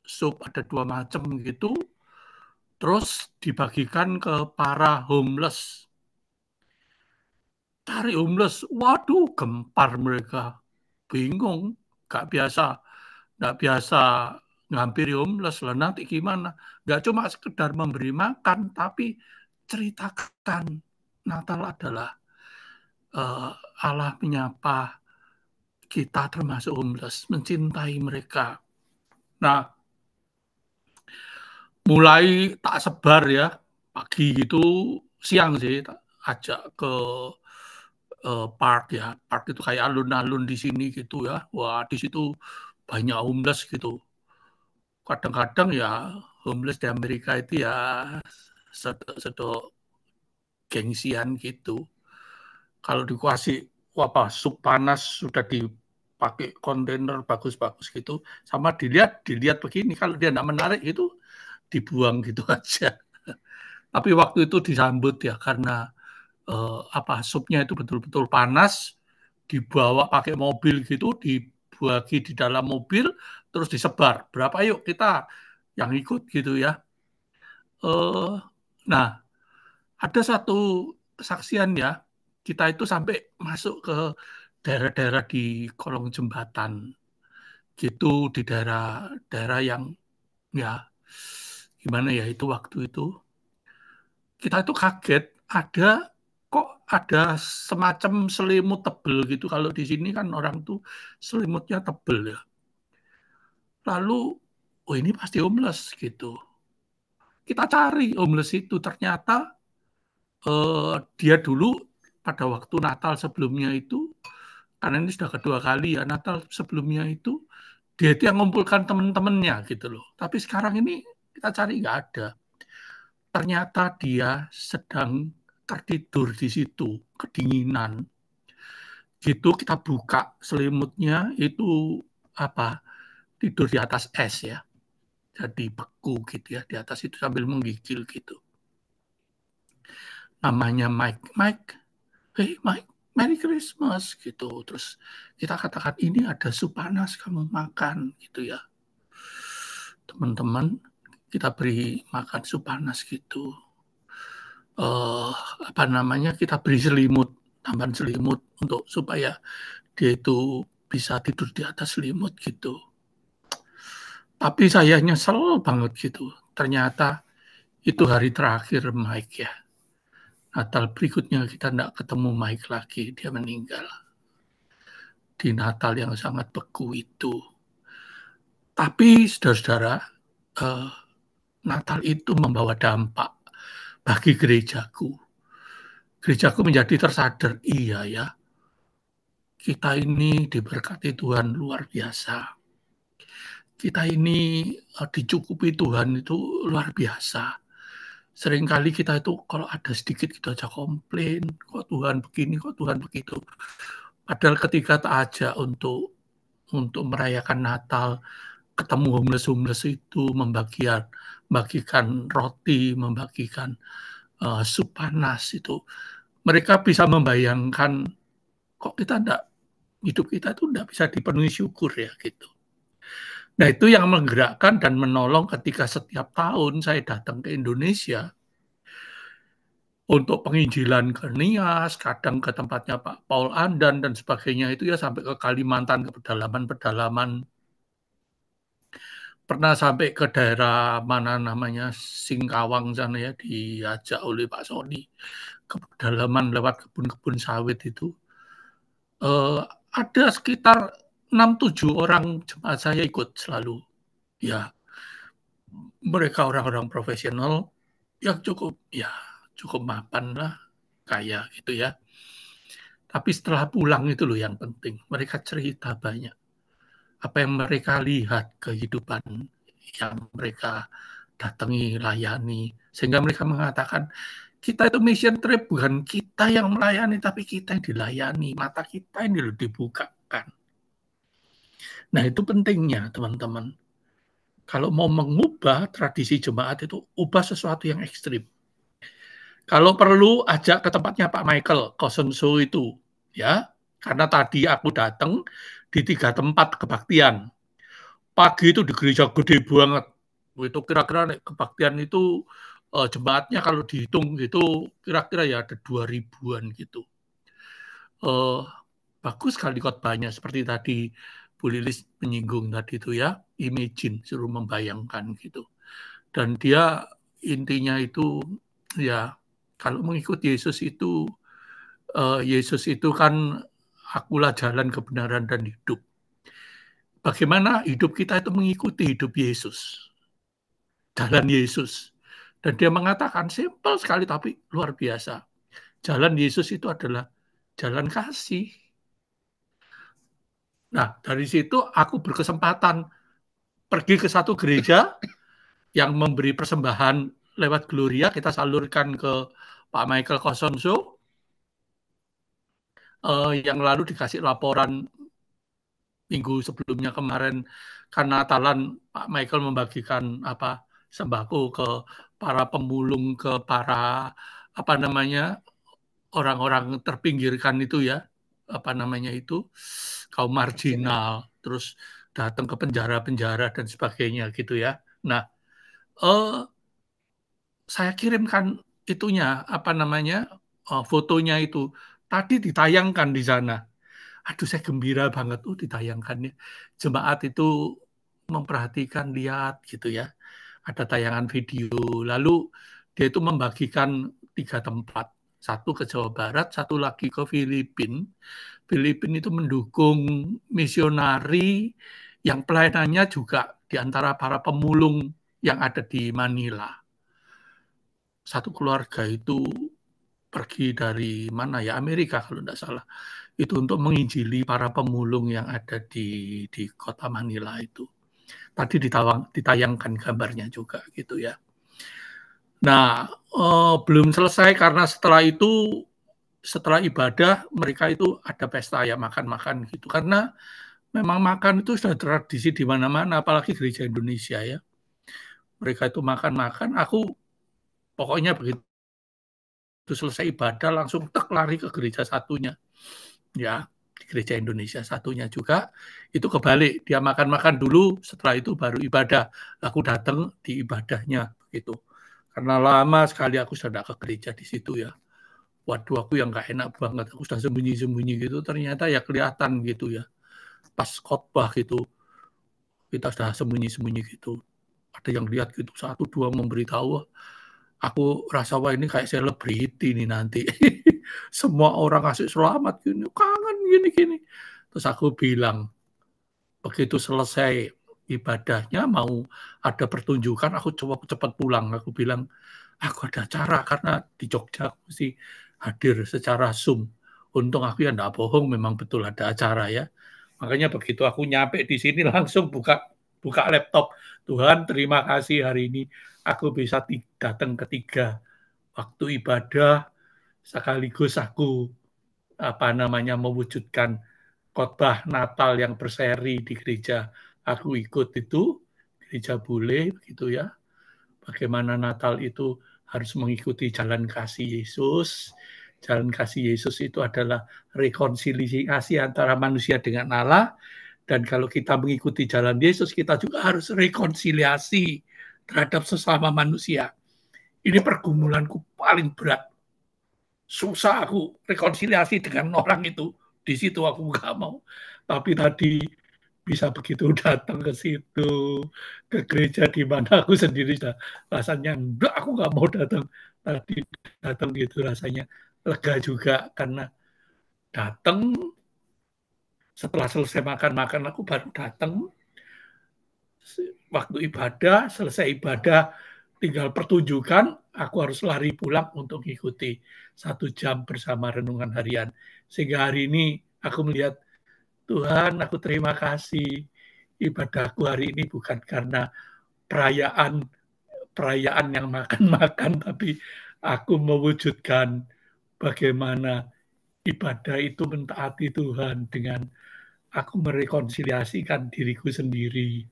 Sup ada 2 macam gitu. Terus dibagikan ke para homeless. Cari homeless, waduh gempar mereka. Bingung, nggak biasa ngampiri homeless lah, nanti gimana? Nggak cuma sekedar memberi makan, tapi ceritakan Natal adalah Allah menyapa kita termasuk homeless, mencintai mereka. Nah, mulai tak sebar ya, pagi gitu, siang sih, ajak ke park ya. Park itu kayak alun-alun di sini gitu ya. Wah, di situ banyak homeless gitu. Kadang-kadang ya homeless di Amerika itu ya sedok gengsian gitu. Kalau dikasih sup panas sudah dipakai kontainer bagus-bagus gitu, sama dilihat begini, kalau dia tidak menarik itu dibuang gitu aja. Tapi waktu itu disambut ya karena supnya itu betul-betul panas, dibawa pakai mobil gitu, dibagi di dalam mobil, terus disebar. Berapa yuk kita yang ikut gitu ya. Nah, ada satu kesaksian ya, kita itu sampai masuk ke daerah-daerah di kolong jembatan gitu, di daerah yang ya gimana ya itu waktu itu kita itu kaget kok ada semacam selimut tebel gitu. Kalau di sini kan orang tuh selimutnya tebel ya. Lalu ini pasti homeless gitu. Kita cari homeless itu, ternyata dia dulu pada waktu Natal sebelumnya itu, karena ini sudah kedua kali ya Natal sebelumnya itu, dia itu yang ngumpulkan teman-temannya gitu loh. Tapi sekarang ini kita cari nggak ada. Ternyata dia sedang tertidur di situ, kedinginan. Gitu kita buka selimutnya itu tidur di atas es ya. Jadi beku gitu ya, di atas itu sambil menggigil gitu. Namanya Mike, hey Mike, Merry Christmas gitu. Terus kita katakan ini ada sup panas kamu makan gitu ya. Teman-teman kita beri makan sup panas gitu. kita beri selimut, tambahan selimut untuk supaya dia itu bisa tidur di atas selimut gitu. Tapi saya nyesel banget gitu. Ternyata itu hari terakhir Mike ya. Natal berikutnya kita tidak ketemu Mike lagi, dia meninggal di Natal yang sangat beku itu. Tapi saudara-saudara, Natal itu membawa dampak bagi gerejaku. Gerejaku menjadi tersadar, iya ya, kita ini diberkati Tuhan luar biasa. Kita ini dicukupi Tuhan itu luar biasa. Seringkali kita itu kalau ada sedikit kita aja komplain, kok Tuhan begini, kok Tuhan begitu. Padahal ketika tak ajak untuk merayakan Natal, ketemu homeless itu, membagikan roti, membagikan sup panas itu, mereka bisa membayangkan kok hidup kita itu tidak bisa dipenuhi syukur ya gitu. Nah itu yang menggerakkan dan menolong ketika setiap tahun saya datang ke Indonesia untuk penginjilan ke Nias, kadang ke tempatnya Pak Paul Andan dan sebagainya itu ya sampai ke Kalimantan, ke pedalaman-pedalaman. Pernah sampai ke daerah mana namanya Singkawang sana ya, diajak oleh Pak Sony ke pedalaman lewat kebun-kebun sawit itu. Ada sekitar 6-7 orang jemaat saya ikut selalu. Ya, mereka orang-orang profesional yang cukup mapan lah, kaya gitu ya. Tapi setelah pulang itu loh yang penting. Mereka cerita banyak. Apa yang mereka lihat, kehidupan yang mereka datangi, layani. Sehingga mereka mengatakan, kita itu mission trip, bukan kita yang melayani, tapi kita yang dilayani. Mata kita ini loh dibukakan. Nah itu pentingnya teman-teman. Kalau mau mengubah tradisi jemaat itu, ubah sesuatu yang ekstrim. Kalau perlu, ajak ke tempatnya Pak Michael Kosonso itu. Ya, karena tadi aku datang di 3 tempat kebaktian. Pagi itu di gereja gede banget. Itu kira-kira kebaktian itu jemaatnya kalau dihitung gitu kira-kira ya ada 2000-an gitu. Bagus sekali khotbahnya seperti tadi Bu Lilis menyinggung tadi itu ya, imagine, suruh membayangkan gitu. Dan dia intinya itu ya kalau mengikut Yesus itu kan akulah jalan kebenaran dan hidup. Bagaimana hidup kita itu mengikuti hidup Yesus, jalan Yesus. Dan dia mengatakan simpel sekali tapi luar biasa. Jalan Yesus itu adalah jalan kasih. Nah, dari situ aku berkesempatan pergi ke satu gereja yang memberi persembahan lewat Gloria, kita salurkan ke Pak Michael Kosonso, yang lalu dikasih laporan minggu sebelumnya kemarin, karena Natalan Pak Michael membagikan sembako ke para pemulung, ke para orang-orang terpinggirkan itu ya, kaum marginal, terus datang ke penjara-penjara dan sebagainya gitu ya. Nah, saya kirimkan itunya, fotonya itu. Tadi ditayangkan di sana. Aduh, saya gembira banget ditayangkannya. Jemaat itu memperhatikan, lihat gitu ya. Ada tayangan video. Lalu dia itu membagikan 3 tempat. Satu ke Jawa Barat, satu lagi ke Filipina. Filipina itu mendukung misionari yang pelayanannya juga di antara para pemulung yang ada di Manila. Satu keluarga itu pergi dari mana ya, Amerika kalau tidak salah, itu untuk menginjili para pemulung yang ada di kota Manila itu. Tadi ditayangkan gambarnya juga gitu ya. Nah, belum selesai karena setelah ibadah mereka itu ada pesta ya, makan-makan gitu. Karena memang makan itu sudah tradisi di mana-mana, apalagi gereja Indonesia ya. Mereka itu makan-makan, aku pokoknya begitu selesai ibadah langsung lari ke gereja satunya. Ya, di gereja Indonesia satunya juga itu kebalik, dia makan-makan dulu, setelah itu baru ibadah. Aku datang di ibadahnya begitu. Karena lama sekali aku sudah ke gereja di situ ya. Waduh, aku yang nggak enak banget. Aku sudah sembunyi-sembunyi gitu. Ternyata ya kelihatan gitu ya. Pas khotbah gitu, kita sudah sembunyi-sembunyi gitu. Ada yang lihat gitu, satu dua memberitahu. Aku rasa wah ini kayak selebriti nih nanti. Semua orang kasih selamat gini, kangen gini-gini. Terus aku bilang, begitu selesai ibadahnya mau ada pertunjukan, aku coba cepat pulang. Aku bilang, aku ada acara karena di Jogja aku mesti hadir secara Zoom. Untung aku ya enggak bohong, memang betul ada acara ya. Makanya begitu aku nyampe di sini langsung buka laptop. Tuhan, terima kasih hari ini aku bisa datang ketiga waktu ibadah sekaligus aku mewujudkan khotbah Natal yang berseri di gereja. Aku ikut itu gereja bule gitu ya. Bagaimana Natal itu harus mengikuti jalan kasih Yesus. Jalan kasih Yesus itu adalah rekonsiliasi antara manusia dengan Allah. Dan kalau kita mengikuti jalan Yesus, kita juga harus rekonsiliasi terhadap sesama manusia. Ini pergumulanku paling berat. Susah aku rekonsiliasi dengan orang itu. Di situ aku nggak mau. Tapi tadi bisa begitu datang ke situ, ke gereja di mana aku sendiri rasanya enggak, aku nggak mau datang. Tadi datang gitu rasanya lega juga karena datang setelah selesai makan-makan aku baru datang waktu ibadah, selesai ibadah tinggal pertunjukan, aku harus lari pulang untuk mengikuti 1 jam bersama renungan harian. Sehingga hari ini aku melihat, Tuhan aku terima kasih ibadahku hari ini bukan karena perayaan yang makan-makan, tapi aku mewujudkan bagaimana ibadah itu mentaati Tuhan dengan aku merekonsiliasikan diriku sendiri.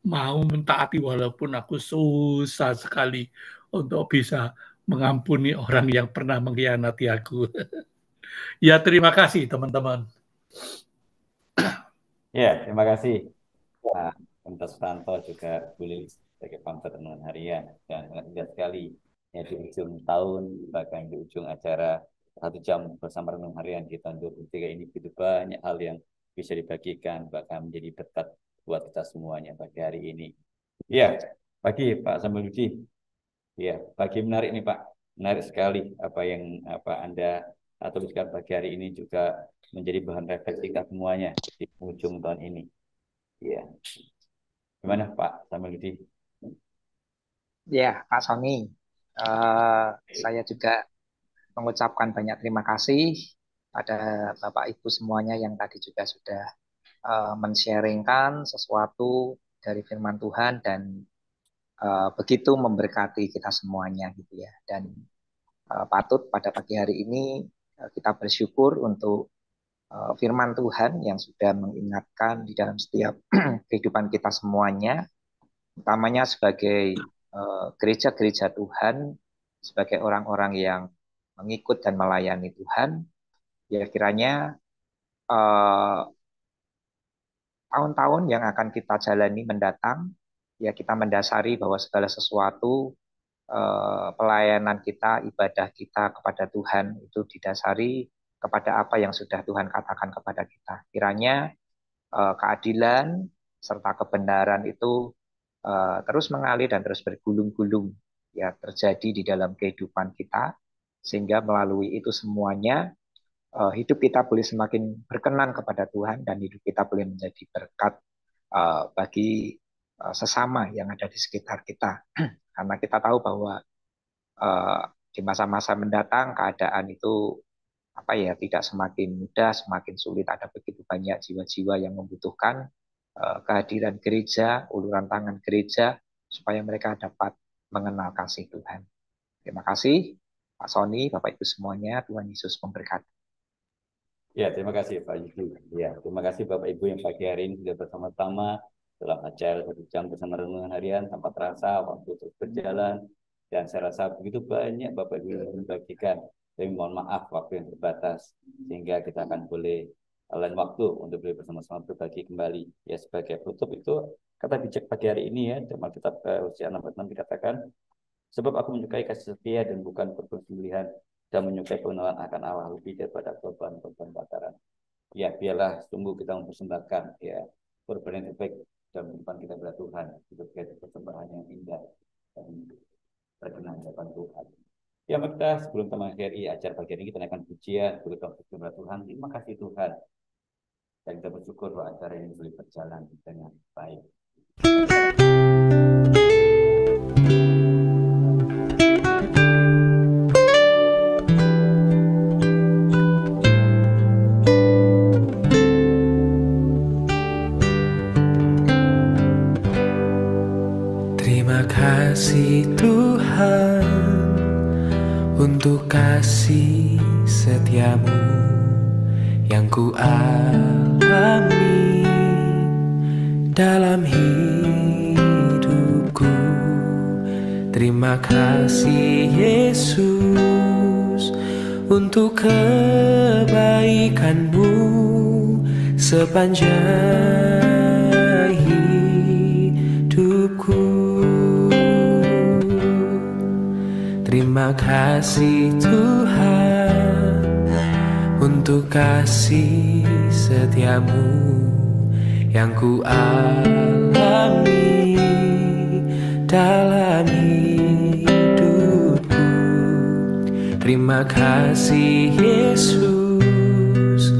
Mau mentaati walaupun aku susah sekali untuk bisa mengampuni orang yang pernah mengkhianati aku. Ya, terima kasih teman-teman. Ya, terima kasih Pak Pentas Sutanto juga Bu Lilis sebagai pamsat renungan harian, dan sangat indah sekali ya di ujung tahun, bahkan di ujung acara 1 jam bersama renungan harian di tahun 2023 ini begitu banyak hal yang bisa dibagikan, bahkan menjadi berkat buat kita semuanya pagi hari ini. Ya, pagi Pak Sambaludi. Ya, pagi menarik nih Pak, menarik sekali apa yang Anda tuliskan pagi hari ini juga menjadi bahan refleksi kita semuanya di ujung tahun ini. Ya, gimana Pak Sambaludi? Ya, Pak Sony, saya juga mengucapkan banyak terima kasih pada Bapak Ibu semuanya yang tadi juga sudah men-sharingkan sesuatu dari firman Tuhan dan begitu memberkati kita semuanya gitu ya. Dan patut pada pagi hari ini kita bersyukur untuk firman Tuhan yang sudah mengingatkan di dalam setiap kehidupan kita semuanya, utamanya sebagai gereja-gereja Tuhan, sebagai orang-orang yang mengikut dan melayani Tuhan. Ya kiranya tahun-tahun yang akan kita jalani mendatang, ya kita mendasari bahwa segala sesuatu pelayanan kita, ibadah kita kepada Tuhan itu didasari kepada apa yang sudah Tuhan katakan kepada kita. Kiranya keadilan serta kebenaran itu terus mengalir dan terus bergulung-gulung ya terjadi di dalam kehidupan kita, sehingga melalui itu semuanya hidup kita boleh semakin berkenan kepada Tuhan dan hidup kita boleh menjadi berkat bagi sesama yang ada di sekitar kita. Karena kita tahu bahwa di masa-masa mendatang keadaan itu tidak semakin mudah, semakin sulit. Ada begitu banyak jiwa-jiwa yang membutuhkan kehadiran gereja, uluran tangan gereja supaya mereka dapat mengenal kasih Tuhan. Terima kasih Pak Sony, Bapak Ibu semuanya, Tuhan Yesus memberkati. Ya, terima kasih Pak Yudi. Ya, terima kasih Bapak Ibu yang pagi hari ini sudah bersama-sama dalam acara 1 jam bersama renungan harian. Tanpa terasa waktu terus berjalan, dan saya rasa begitu banyak Bapak Ibu yang membagikan. Tapi mohon maaf waktu yang terbatas, sehingga kita akan boleh lain waktu untuk boleh bersama-sama berbagi kembali. Ya, sebagai penutup itu kata bijak pagi hari ini ya, dalam Alkitab Hosea 6:6 dikatakan, Sebab aku menyukai kasih setia dan bukan perselisihan, dan menyukai pengenalan akan Allah lebih daripada korban-korban bakaran. Ya, biarlah sungguh kita mempersembahkan ya korban yang terbaik dalam kehidupan kita kepada Tuhan. Itu sebagai persembahan yang indah dan berkenan di hadapan Tuhan. Ya, maka sebelum kita mengakhiri acara pagi ini, kita naikkan pujian kepada Tuhan. Terima kasih Tuhan. Dan kita bersyukur bahwa acara ini boleh berjalan dengan baik. Terima kasih Tuhan untuk kasih setiamu yang ku alami dalam hidupku. Terima kasih Yesus untuk kebaikanmu sepanjang hidupku. Terima kasih Tuhan untuk kasih setiamu yang ku alami dalam hidupku. Terima kasih Yesus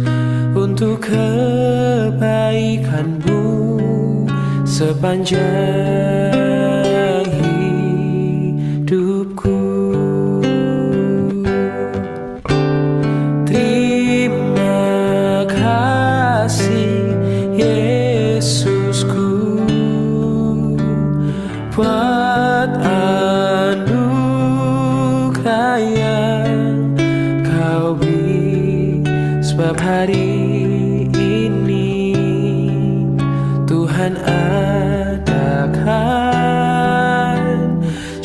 untuk kebaikanmu sepanjang hidupku. Terima kasih Yesusku buat anugerah yang kau beri, sebab hari ini Tuhan adakan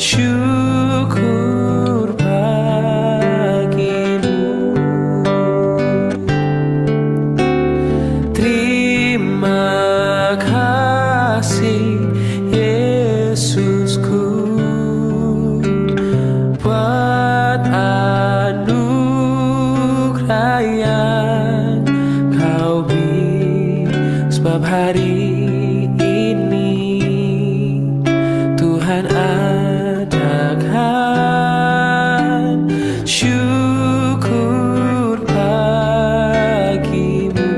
syukur bagimu. Terima kasih Yesusku buat anugerah yang kau beri, sebab hari ini Tuhan adakan syukur bagimu,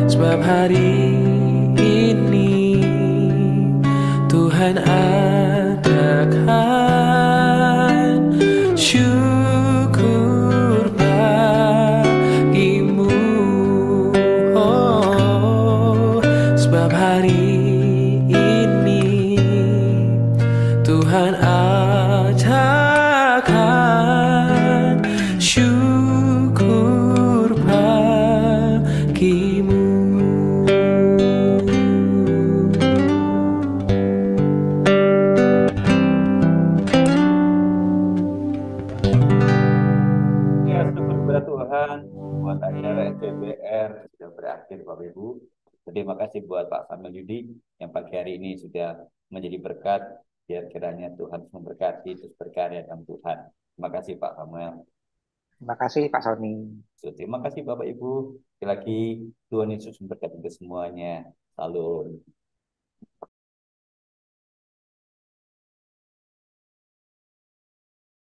sebab hari ini Tuhan adakan syukur bagimu. Oh, sebab hari ini Tuhan adakan syukur bagimu. Ya, syukur kepada Tuhan buat acara SPBR sudah berakhir Bapak Ibu. Terima kasih buat Pak Samuel Yudi yang pagi hari ini sudah menjadi berkat. Biar kiranya Tuhan memberkati terus berkarya dalam Tuhan. Terima kasih Pak Samuel. Terima kasih Pak Sony. Terima kasih Bapak Ibu. Sekali lagi Tuhan Yesus memberkati kita semuanya. Salam.